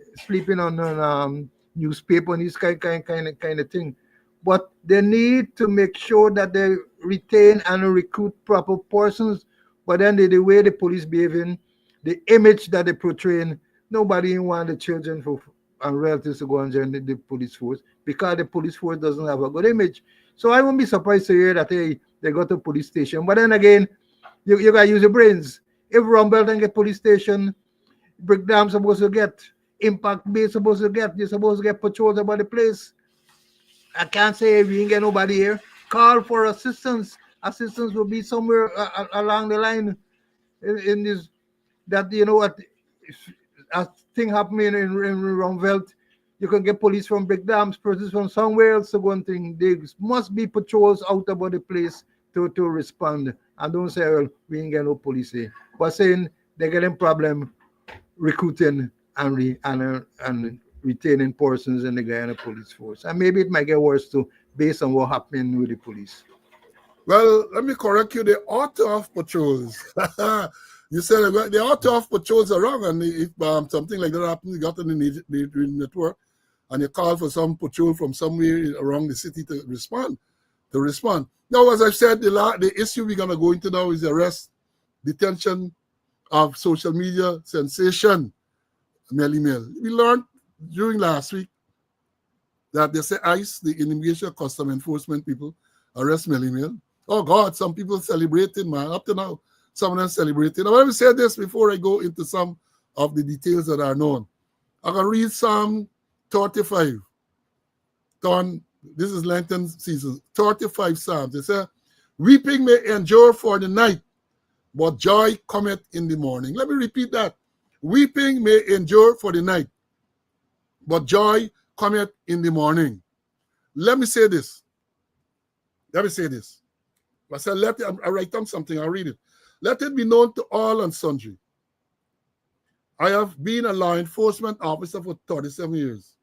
on newspaper and this kind of thing. But they need to make sure that they retain and recruit proper persons. But then the way the police behaving, the image that they portray, nobody want the children and relatives to go and join the police force because the police force doesn't have a good image. So I won't be surprised to hear that they got a police station. But then again, you got to use your brains. If Rhineville don't get police station, Brickdam supposed to get, Impact Bay supposed to get, you're supposed to get patrols about the place. I can't say we ain't get nobody here. Call for assistance. Assistance will be somewhere along the line in this. That you know what, a thing happening in Rhineville, you can get police from big dams, police from somewhere else to go and think. There must be patrols out about the place to respond. And don't say, well, we ain't get no police here. But saying they're getting problem recruiting and retaining persons in the Guyana police force. And maybe it might get worse too, based on what happened with the police. Well, let me correct you. The author of patrols. You said the author of patrols are wrong, and if something like that happens, you got on the network, and you call for some patrol from somewhere around the city to respond. Now, as I said, the issue we're gonna go into now is the arrest, detention of social media sensation Melly Mel. We learned during last week that they say ICE, the Immigration Custom Enforcement people, arrest Melly Mel. Oh God, some people celebrating, man. Up to now, some of them celebrating. Now, let me say this before I go into some of the details that are known. I can read Psalm 35. This is Lenten season. 35 Psalms. They say, weeping may endure for the night, but joy cometh in the morning. Let me repeat that. Weeping may endure for the night, but joy cometh in the morning. Let me say this. I said, I write down something, I'll read it. Let it be known to all and sundry. I have been a law enforcement officer for 37 years.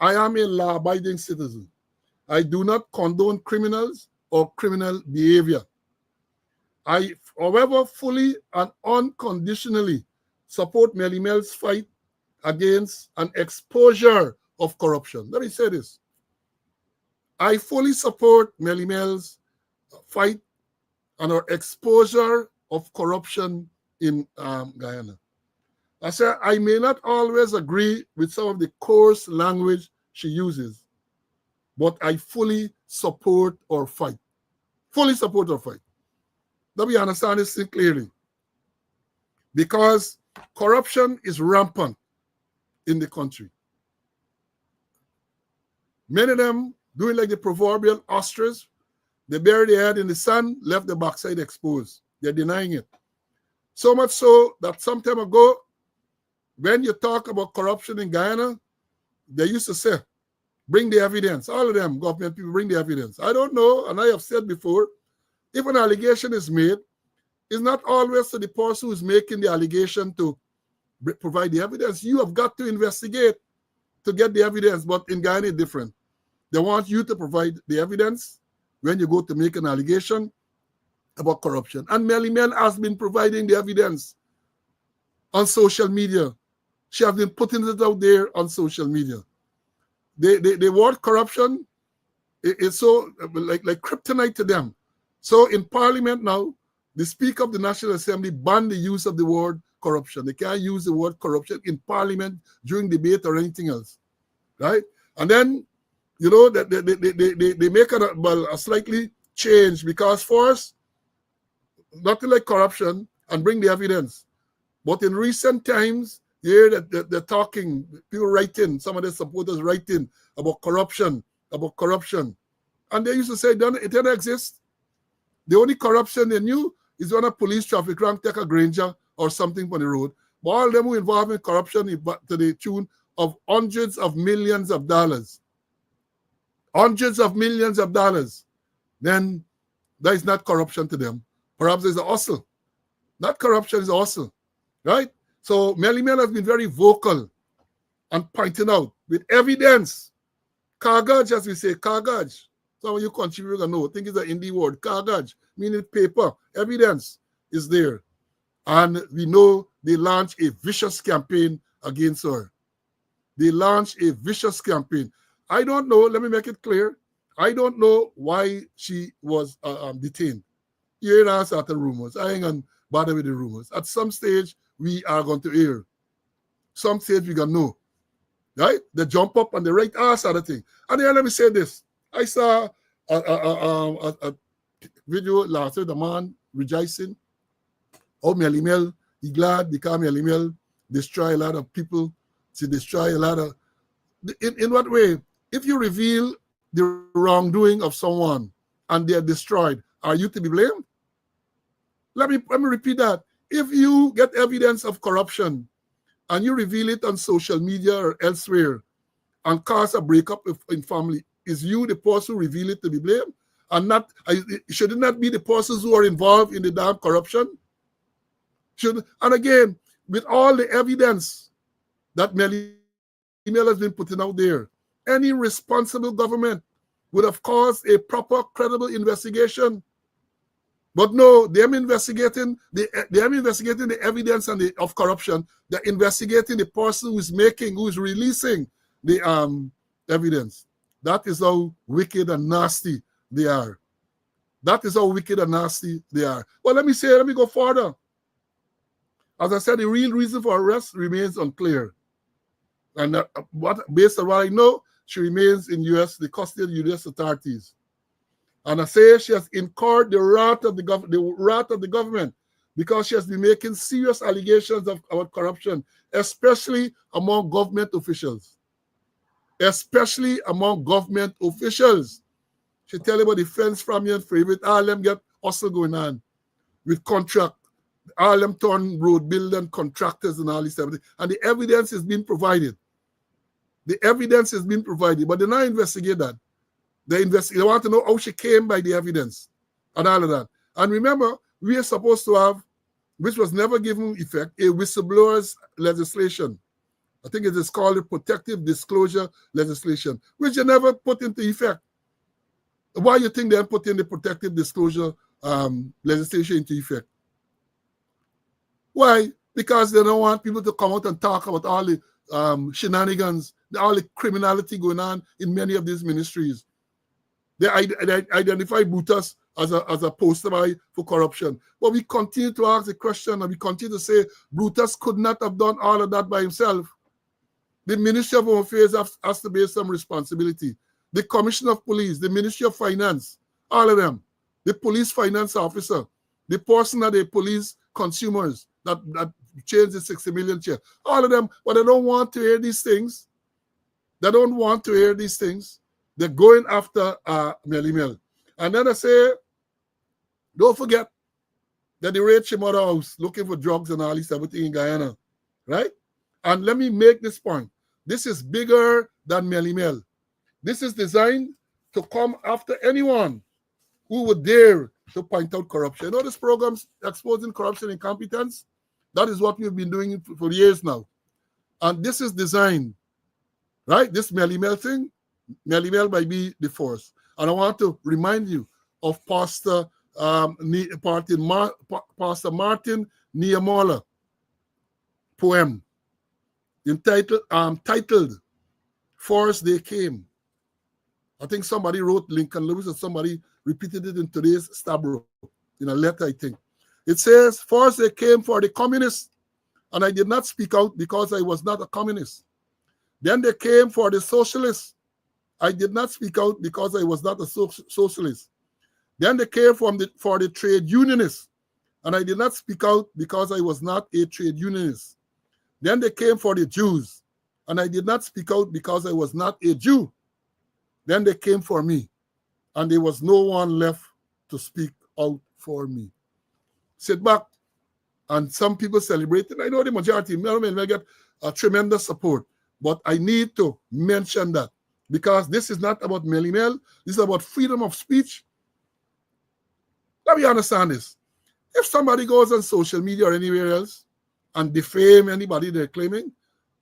I am a law-abiding citizen. I do not condone criminals or criminal behavior. I, however, fully and unconditionally support Melly Mel's fight against an exposure of corruption. Let me say this. I fully support Melly Mel's fight and our exposure of corruption in Guyana. I said, I may not always agree with some of the coarse language she uses, but I fully support or fight. Fully support or fight. Let me understand this thing clearly. Because corruption is rampant in the country. Many of them doing like the proverbial ostrich. They bury their head in the sand, left the backside exposed. They're denying it. So much so that some time ago, when you talk about corruption in Guyana, they used to say, bring the evidence. All of them, government people, bring the evidence. I don't know, and I have said before, if an allegation is made, it's not always to the person who's making the allegation to provide the evidence. You have got to investigate to get the evidence, but in Guyana it's different. They want you to provide the evidence when you go to make an allegation about corruption. And Melly Mel has been providing the evidence on social media. She has been putting it out there on social media. The word corruption is so like kryptonite to them. So in Parliament now, the Speaker of the National Assembly banned the use of the word corruption. They can't use the word corruption in Parliament during debate or anything else, right? And then, you know, that they make a slightly change because first, nothing like corruption and bring the evidence. But in recent times, you hear that they're talking, people writing, some of their supporters writing about corruption. And they used to say it didn't exist. The only corruption they knew is when a police traffic rank take a Granger or something on the road. But all of them were involved in corruption to the tune of hundreds of millions of dollars. Hundreds of millions of dollars. Then that is not corruption to them. Perhaps it's a hustle. Not corruption, it's a hustle. Right? So Melly Mel has been very vocal and pointing out with evidence. Kagaj, as we say, kagaj. Some of you contributors know, I think it's an Hindi word, kagaj, meaning paper. Evidence is there. And we know they launched a vicious campaign against her. They launched a vicious campaign. I don't know, let me make it clear. I don't know why she was detained. You hear us at the rumors. I ain't going to bother with the rumors. At some stage, we are going to hear. Some stage, we going to know. Right? They jump up and they write us at the thing. And then let me say this. I saw a video last week, the man rejoicing. Oh, Melly Mel, he glad because Melly Mel destroy a lot of people. She destroy a lot of... In what way? If you reveal the wrongdoing of someone and they are destroyed, are you to be blamed? Let me repeat that. If you get evidence of corruption and you reveal it on social media or elsewhere and cause a breakup in family, is you the person who reveal it to be blamed? And not should it not be the persons who are involved in the damn corruption? And again, with all the evidence that Melly Mel has been putting out there, any responsible government would have caused a proper, credible investigation. But no, them investigating the evidence and of corruption. They're investigating the person who is releasing the evidence. That is how wicked and nasty they are. That is how wicked and nasty they are. Well, let me go further. As I said, the real reason for arrest remains unclear. And based on what I know, she remains in the custody of the U.S. authorities. And I say she has incurred the wrath of the government because she has been making serious allegations about corruption, especially among government officials. Especially among government officials. She tell you about the fence from your favorite. All them get hustle going on with contract. All them turn road building contractors and all this stuff. And the evidence is being provided. The evidence is being provided, but they not investigate that. They want to know how she came by the evidence and all of that. And remember, we are supposed to have, which was never given effect, a whistleblowers legislation. I think it is called the protective disclosure legislation, which they never put into effect. Why do you think they put in the protective disclosure legislation into effect? Why? Because they don't want people to come out and talk about all the shenanigans, all the criminality going on in many of these ministries. They identify Butas as a poster boy for corruption. But we continue to ask the question, and we continue to say Brutus could not have done all of that by himself. The Ministry of Home Affairs has to bear some responsibility. The Commissioner of Police, the Ministry of Finance, all of them, the police finance officer, the person of the police consumers that changed the 60 million share, all of them, but they don't want to hear these things. They don't want to hear these things. They're going after Melly Mel. And then I say, don't forget that they raided your mother house looking for drugs and all this everything in Guyana, right? And let me make this point. This is bigger than Melly Mel. This is designed to come after anyone who would dare to point out corruption. You know this program's exposing corruption and incompetence? That is what we've been doing for years now. And this is designed, right? This Melly Mel thing, Melly Mel might be the force. And I want to remind you of Pastor Martin Niemöller poem titled Force They Came. I think somebody wrote Lincoln Lewis, and somebody repeated it in today's Stabro in a letter, I think. It says, Force they came for the communists, and I did not speak out because I was not a communist. Then they came for the socialists. I did not speak out because I was not a socialist. Then they came for the trade unionists, and I did not speak out because I was not a trade unionist. Then they came for the Jews, and I did not speak out because I was not a Jew. Then they came for me, and there was no one left to speak out for me. Sit back, and some people celebrated. I know the majority may get a tremendous support, but I need to mention that because this is not about Melly Mel. This is about freedom of speech. Let me understand this. If somebody goes on social media or anywhere else and defame anybody they're claiming,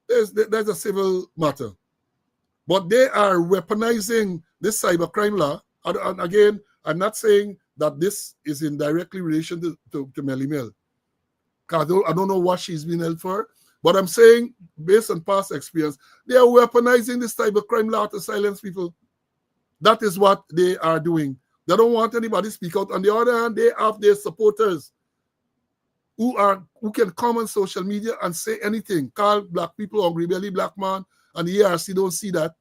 there's a civil matter. But they are weaponizing this cybercrime law. And again, I'm not saying that this is in directly relation to Melly Mel. I don't know what she's been held for. But I'm saying, based on past experience, they are weaponizing this cybercrime law to silence people. That is what they are doing. They don't want anybody to speak out. On the other hand, they have their supporters who can come on social media and say anything, call black people hungry belly black man, and the ERC don't see that.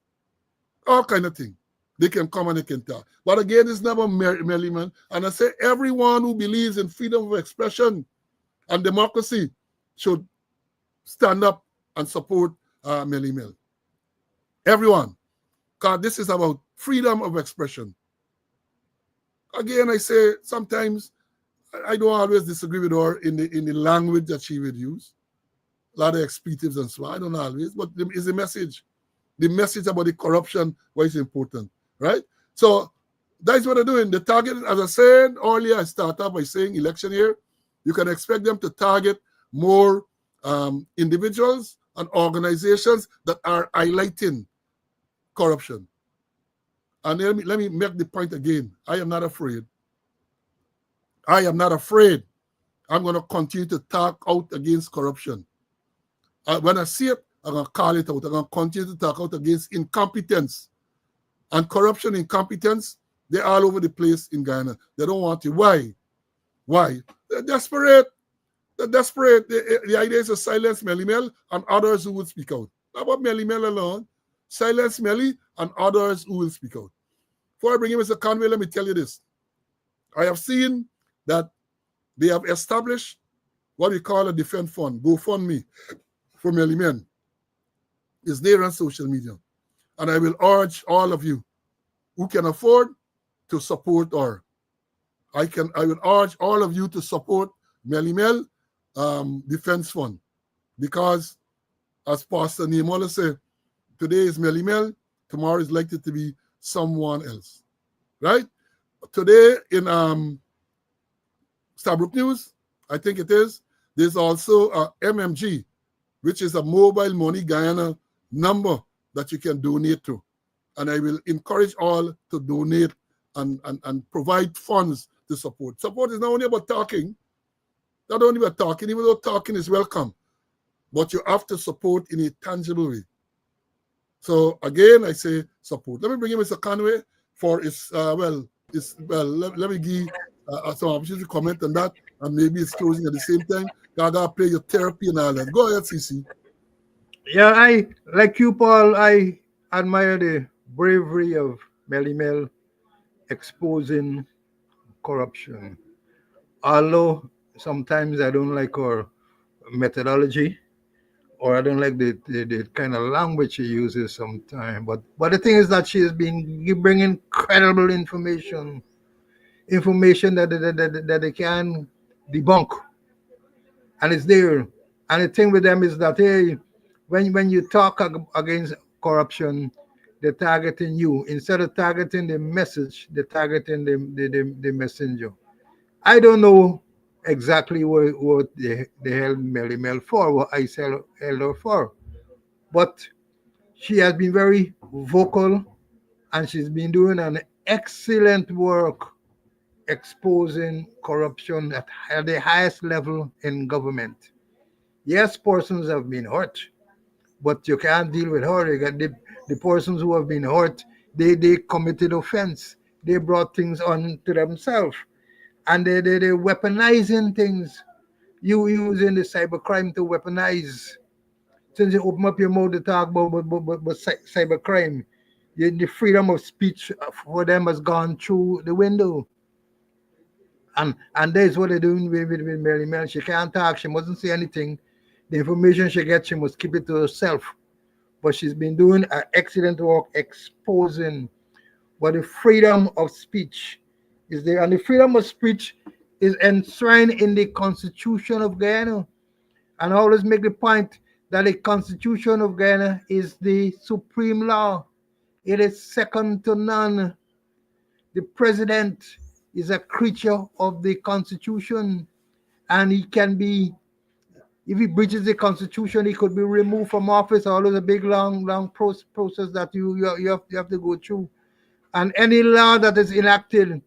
All kind of thing. They can come and they can talk. But again, it's never Melly Mel. And I say everyone who believes in freedom of expression and democracy should stand up and support Melly Mel. Everyone. Because this is about freedom of expression. Again, I say sometimes I don't always disagree with her in the language that she would use. A lot of expletives and so on. I don't always, but it's a message. The message about the corruption, why it's important, right? So that's what they're doing. The target, as I said earlier, I started by saying election year, you can expect them to target more individuals and organizations that are highlighting corruption. And let me make the point again. I am not afraid. I am not afraid. I'm going to continue to talk out against corruption. When I see it, I'm going to call it out. I'm going to continue to talk out against incompetence. And corruption, incompetence, they're all over the place in Guyana. They don't want it. Why? Why? They're desperate. They're desperate. The idea is to silence Melly Mel and others who would speak out. Not about Melly Mel alone. Silence Melly and others who will speak out. Before I bring in Mr. Conway, let me tell you this. I have seen that they have established what we call a defense fund, GoFundMe, for Melly Mel. It's there on social media. And I will urge all of you who can afford to support her. I will urge all of you to support Melly Mel Defense Fund. Because as Pastor Niemöller said, today is Melly Mel, tomorrow is likely to be someone else. Right? Today in Stabrook News, I think it is, there's also a MMG, which is a mobile money Guyana number that you can donate to. And I will encourage all to donate and provide funds to support. Support is not only about talking, not only about talking, even though talking is welcome, but you have to support in a tangible way. So again, I say support. Let me bring in Mr. Conway for his, It's well. Let me give some opportunity to comment on that, and maybe it's closing at the same time. Gotta play your therapy and all that. Go ahead, CC. Yeah, I like you, Paul. I admire the bravery of Melly Mel exposing corruption. Although sometimes I don't like her methodology, or I don't like the kind of language she uses sometimes. But the thing is that she has been bringing credible information that they can debunk, and it's there. And the thing with them is that hey, when you talk against corruption, they're targeting you instead of targeting the message. They're targeting the messenger. I don't know exactly what they held Melly Mel for, what I held her for, but she has been very vocal and she's been doing an excellent work exposing corruption at the highest level in government. Yes, persons have been hurt, but you can't deal with her. You got the persons who have been hurt, they committed offense. They brought things on to themselves. And they weaponizing things. You using the cybercrime to weaponize. Since you open up your mouth to talk about cybercrime, the freedom of speech for them has gone through the window. And that's what they're doing with Melly Mel. She can't talk. She mustn't say anything. The information she gets, she must keep it to herself. But she's been doing an excellent work exposing what the freedom of speech is there. And the freedom of speech is enshrined in the Constitution of Guyana. And I always make the point that the Constitution of Guyana is the supreme law. It is second to none. The president is a creature of the Constitution, and he can be, if he breaches the Constitution, he could be removed from office. Always a big, long process that you have to go through. And any law that is enacted,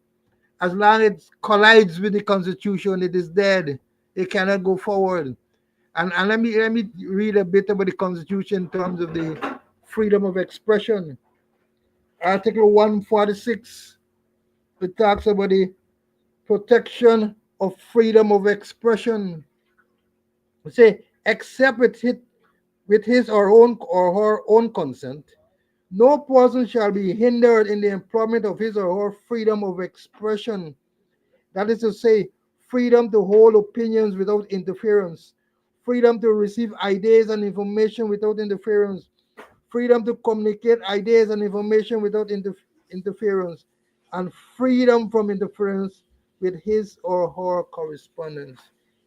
as long as it collides with the Constitution, it is dead. It cannot go forward. And let me read a bit about the Constitution in terms of the freedom of expression. Article 146, it talks about the protection of freedom of expression. It say, except with his or her own consent, no person shall be hindered in the employment of his or her freedom of expression. That is to say, freedom to hold opinions without interference, freedom to receive ideas and information without interference, freedom to communicate ideas and information without interference, and freedom from interference with his or her correspondence.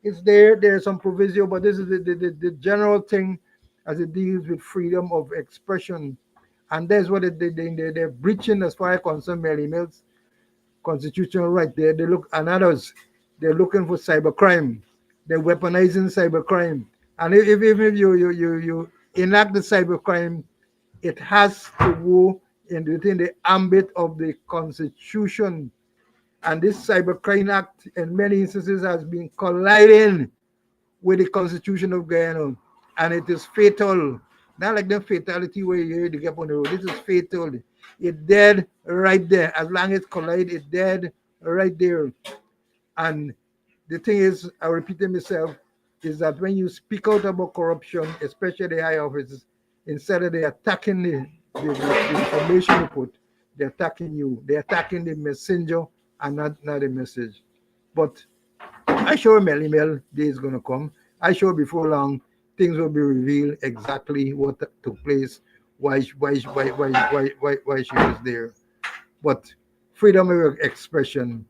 It's there. There's some provision, but this is the general thing as it deals with freedom of expression. And that's what they're breaching as far as concerned Melly Mel's constitutional right. They look, and others, they're looking for cybercrime. They're weaponizing cybercrime. And if you enact the cybercrime, it has to go within the ambit of the Constitution. And this Cybercrime Act, in many instances, has been colliding with the Constitution of Guyana, and it is fatal. Not like the fatality where you hear to get on the road. This is fatal. It dead right there. As long as it collide, it dead right there. And the thing is, I repeat it myself, is that when you speak out about corruption, especially the high offices, instead of they attacking the information you put, they're attacking you. They're attacking the messenger and not the message. But I sure Melly Mel day is gonna come. I sure before long things will be revealed exactly what took place, why she was there. But freedom of expression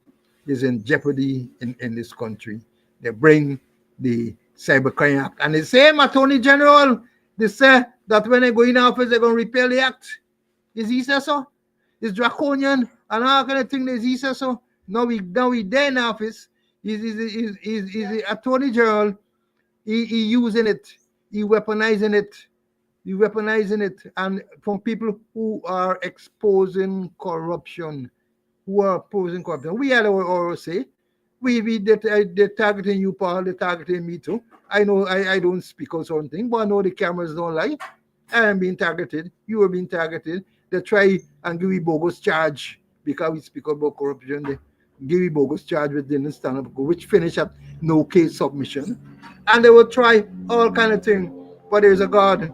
is in jeopardy in this country. They bring the Cybercrime Act. And the same Attorney General, they say that when they go in office, they're going to repeal the act. Is he say so? It's draconian and all kind of thing. Is he say so? Now we there in office. He's the Attorney General. He using it. He weaponizing it. And from people who are exposing corruption. We had our say. They're targeting you, Paul. They're targeting me too. I know I don't speak out something, but I know the cameras don't lie. I am being targeted. You are being targeted. They try and give me bogus charge because we speak about corruption, they give you bogus charge which didn't stand up, which finish at no case submission. And they will try all kind of thing. But there's a God,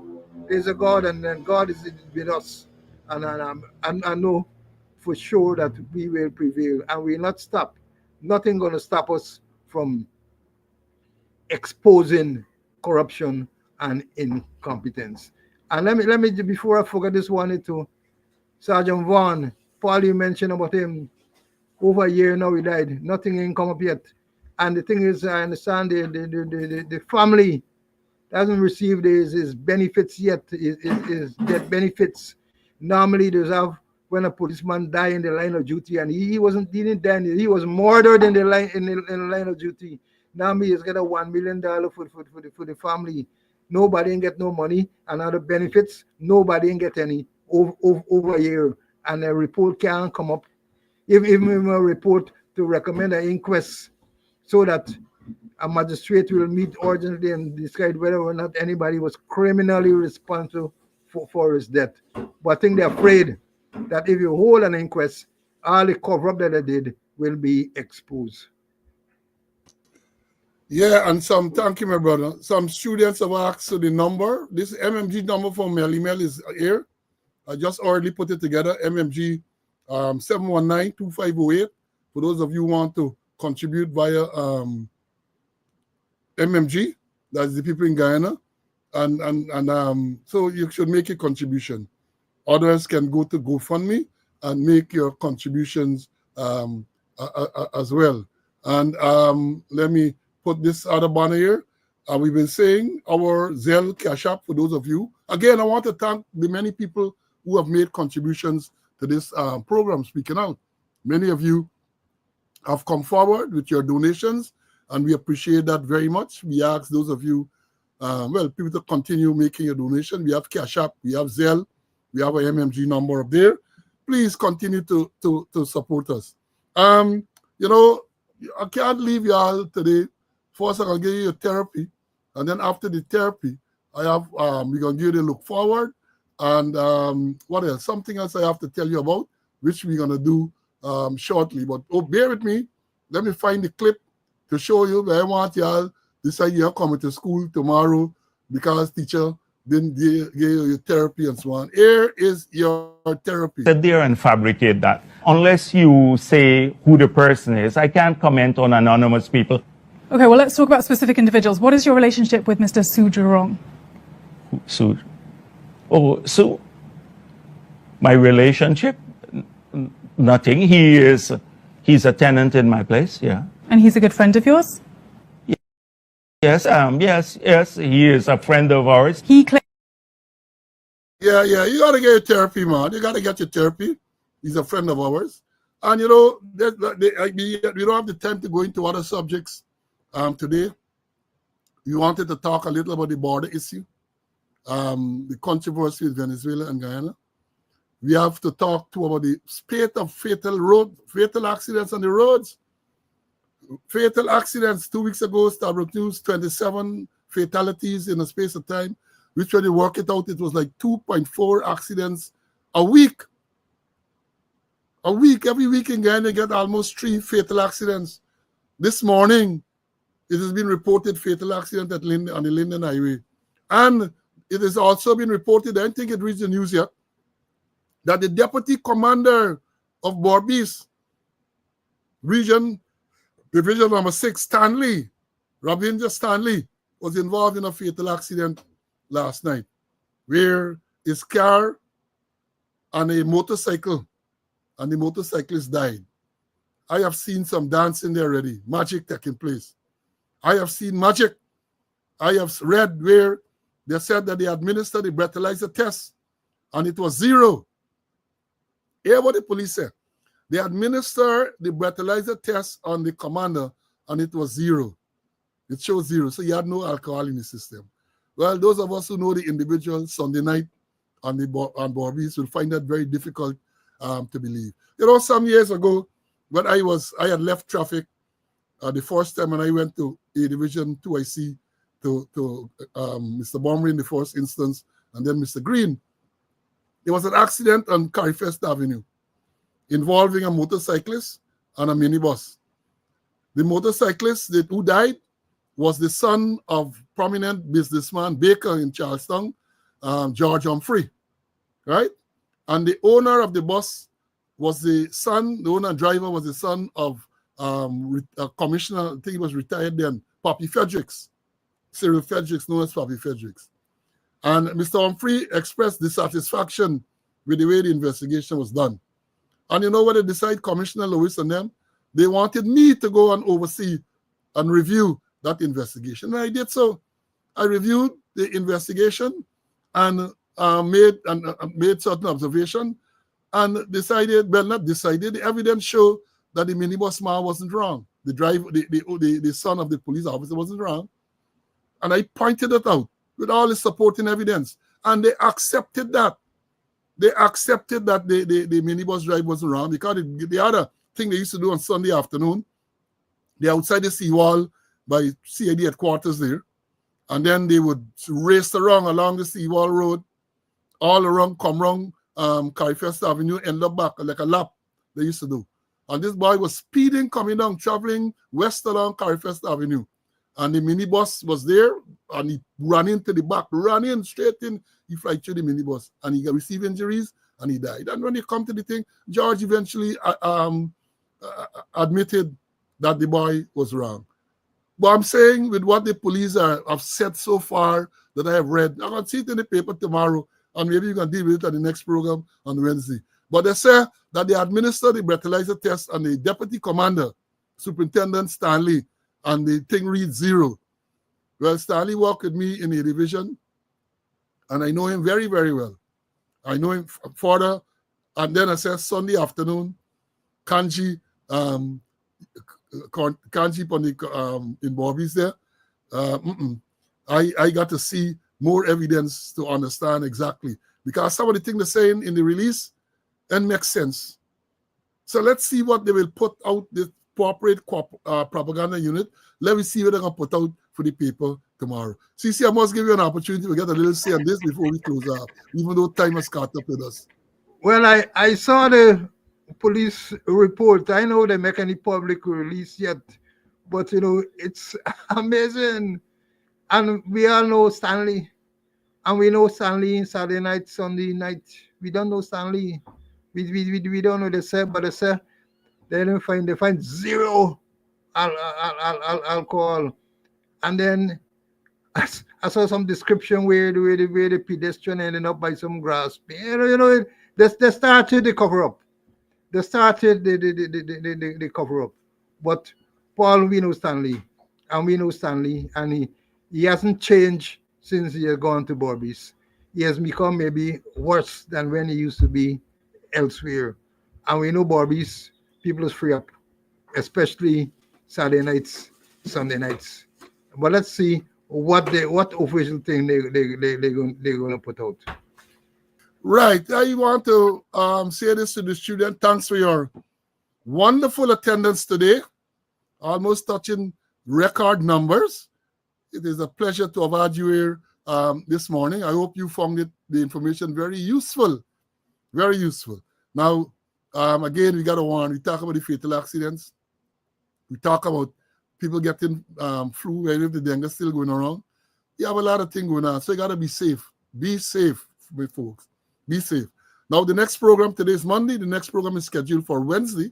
and then God is with us. And I know for sure that we will prevail and we will not stop. Nothing going to stop us from exposing corruption and incompetence. And let me before I forget this one to Sergeant Vaughan. Paul, you mentioned about him over a year now he died. Nothing ain't come up yet. And the thing is, I understand the family hasn't received his benefits yet, his death benefits. Normally, there's have when a policeman die in the line of duty, and he didn't die, he was murdered in the line of duty. Now he has got a $1 million for the family. Nobody ain't get no money, and other benefits, nobody ain't get any over a year. And a report can't come up. Even a report to recommend an inquest so that a magistrate will meet urgently and decide whether or not anybody was criminally responsible for his death. But I think they're afraid that if you hold an inquest, all the cover-up that they did will be exposed. Yeah, and thank you, my brother. Some students have asked for the number. This MMG number for Melly Mel is here. I just already put it together, MMG 719-2508. For those of you who want to contribute via MMG, that's the people in Guyana. And so you should make a contribution. Others can go to GoFundMe and make your contributions as well. And let me put this other banner here. We've been saying our Zelle Cash App for those of you. Again, I want to thank the many people who have made contributions to this program, Speaking Out. Many of you have come forward with your donations, and we appreciate that very much. We ask those of you, people to continue making your donation. We have Cash App, we have Zelle, we have a MMG number up there. Please continue to support us. I can't leave you all today. First, I'm going to give you a therapy, and then after the therapy, I have we're going to give you a look forward. And what else? Something else I have to tell you about, which we're going to do shortly. But bear with me. Let me find the clip to show you. But I want y'all decide you're coming to school tomorrow because teacher didn't give you your therapy and so on. Here is your therapy. Sit there and fabricate that. Unless you say who the person is, I can't comment on anonymous people. Okay, well, let's talk about specific individuals. What is your relationship with Mr. Sujurong? So my relationship, nothing. He's a tenant in my place, yeah. And he's a good friend of yours? Yes, yes, he is a friend of ours. He claims. Yeah, you got to get your therapy, man. You got to get your therapy. He's a friend of ours. And, we don't have the time to go into other subjects today. We wanted to talk a little about the border issue. The controversy with Venezuela and Guyana. We have to talk about the spate of fatal accidents on the roads. Fatal accidents 2 weeks ago, Starbuck News, 27 fatalities in a space of time, which when you work it out, it was like 2.4 accidents a week. Every week in Guyana, you get almost 3 fatal accidents. This morning, it has been reported fatal accident on the Linden Highway. And it has also been reported, I don't think it reached the news yet, that the deputy commander of Borbis Division number 6, Ravinder Stanley, was involved in a fatal accident last night, where his car and a motorcycle, and the motorcyclist died. I have seen some dancing there already, magic taking place. I have seen magic. I have read where they said that they administered the breathalyzer test, and it was 0. Hear what the police said. They administered the breathalyzer test on the commander, and it was 0. It showed 0, so he had no alcohol in the system. Well, those of us who know the individual Sunday night on Borbis will find that very difficult to believe. Some years ago, when I had left traffic the first time, and I went to A Division 2IC to Mr. Bomry in the first instance, and then Mr. Green. There was an accident on Carifest Avenue. involving a motorcyclist and a minibus. The motorcyclist who died was the son of prominent businessman Baker in Charlestown, George Humphrey, right? And the owner of the bus was the owner and driver was the son of commissioner, I think he was retired then, Pappy Fredericks, Cyril Fredericks, known as Pappy Fredericks. And Mr. Humphrey expressed dissatisfaction with the way the investigation was done. And you know what they decided, Commissioner Lewis and them? They wanted me to go and oversee and review that investigation. And I did so. I reviewed the investigation and made certain observation and decided, well, not decided, the evidence showed that the minibus man wasn't wrong. The driver, the son of the police officer wasn't wrong. And I pointed it out with all the supporting evidence. And they accepted that. They accepted that the minibus driver wasn't wrong because the other thing they used to do on Sunday afternoon, they're outside the seawall by CID headquarters there. And then they would race around along the seawall road, all around, come around Carifest Avenue, end up back like a lap they used to do. And this boy was speeding, coming down, traveling west along Carifest Avenue. And the minibus was there, and he ran into the back, ran in straight in. He flew through the minibus, and he received injuries, and he died. And when they come to the thing, George eventually admitted that the boy was wrong. But I'm saying with what the police have said so far that I have read, I'm going to see it in the paper tomorrow, and maybe you can deal with it at the next program on Wednesday. But they say that they administered the breathalyzer test, and the deputy commander, Superintendent Stanley, and the thing reads 0. Well, Stanley worked with me in the division, and I know him very, very well. I know him further. And then I said Sunday afternoon, Kanji in Bobby's there. I got to see more evidence to understand exactly. Because some of the things they're saying in the release and makes sense. So let's see what they will put out, the corporate propaganda unit. Let me see what they're going to put out for the people tomorrow. CC, I must give you an opportunity to get a little say on this before we close out, even though time has caught up with us. Well, I saw the police report. I know they make any public release yet, but, you know, it's amazing. And we all know Stanley. And we know Stanley Saturday night, Sunday night. We don't know Stanley. We don't know they say, but they say they find 0 alcohol. And then I saw some description where the pedestrian ended up by some grass. You know, they started the cover up. They started the cover up. But Paul, we know Stanley, and he hasn't changed since he has gone to Bobby's. He has become maybe worse than when he used to be elsewhere. And we know Bobby's, people is free up, especially Saturday nights, Sunday nights. But let's see what official thing they're going to put out. Right. I want to say this to the student. Thanks for your wonderful attendance today. Almost touching record numbers. It is a pleasure to have had you here this morning. I hope you found the information very useful. Very useful. Now, again, we got to warn. We talk about the fatal accidents. We talk about people getting flu, and if the dengue is still going around. You have a lot of things going on. So you got to be safe. Be safe, my folks. Be safe. Now, the next program, today is Monday. The next program is scheduled for Wednesday.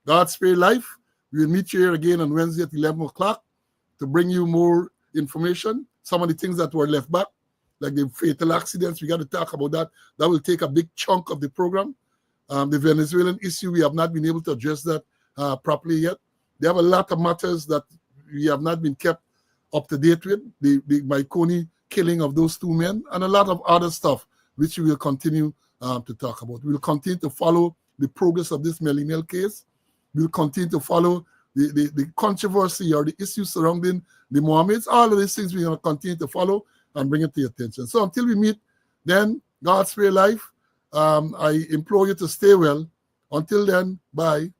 God's Spare Life. We will meet you here again on Wednesday at 11 o'clock to bring you more information. Some of the things that were left back, like the fatal accidents, we got to talk about that. That will take a big chunk of the program. The Venezuelan issue, we have not been able to address that properly yet. They have a lot of matters that we have not been kept up to date with. The Maikoni killing of those 2 men and a lot of other stuff, which we will continue to talk about. We will continue to follow the progress of this Melly Mel case. We will continue to follow the controversy or the issues surrounding the Mohammeds. All of these things we're going to continue to follow and bring it to your attention. So until we meet, then, God's Spare Life. I implore you to stay well. Until then, bye.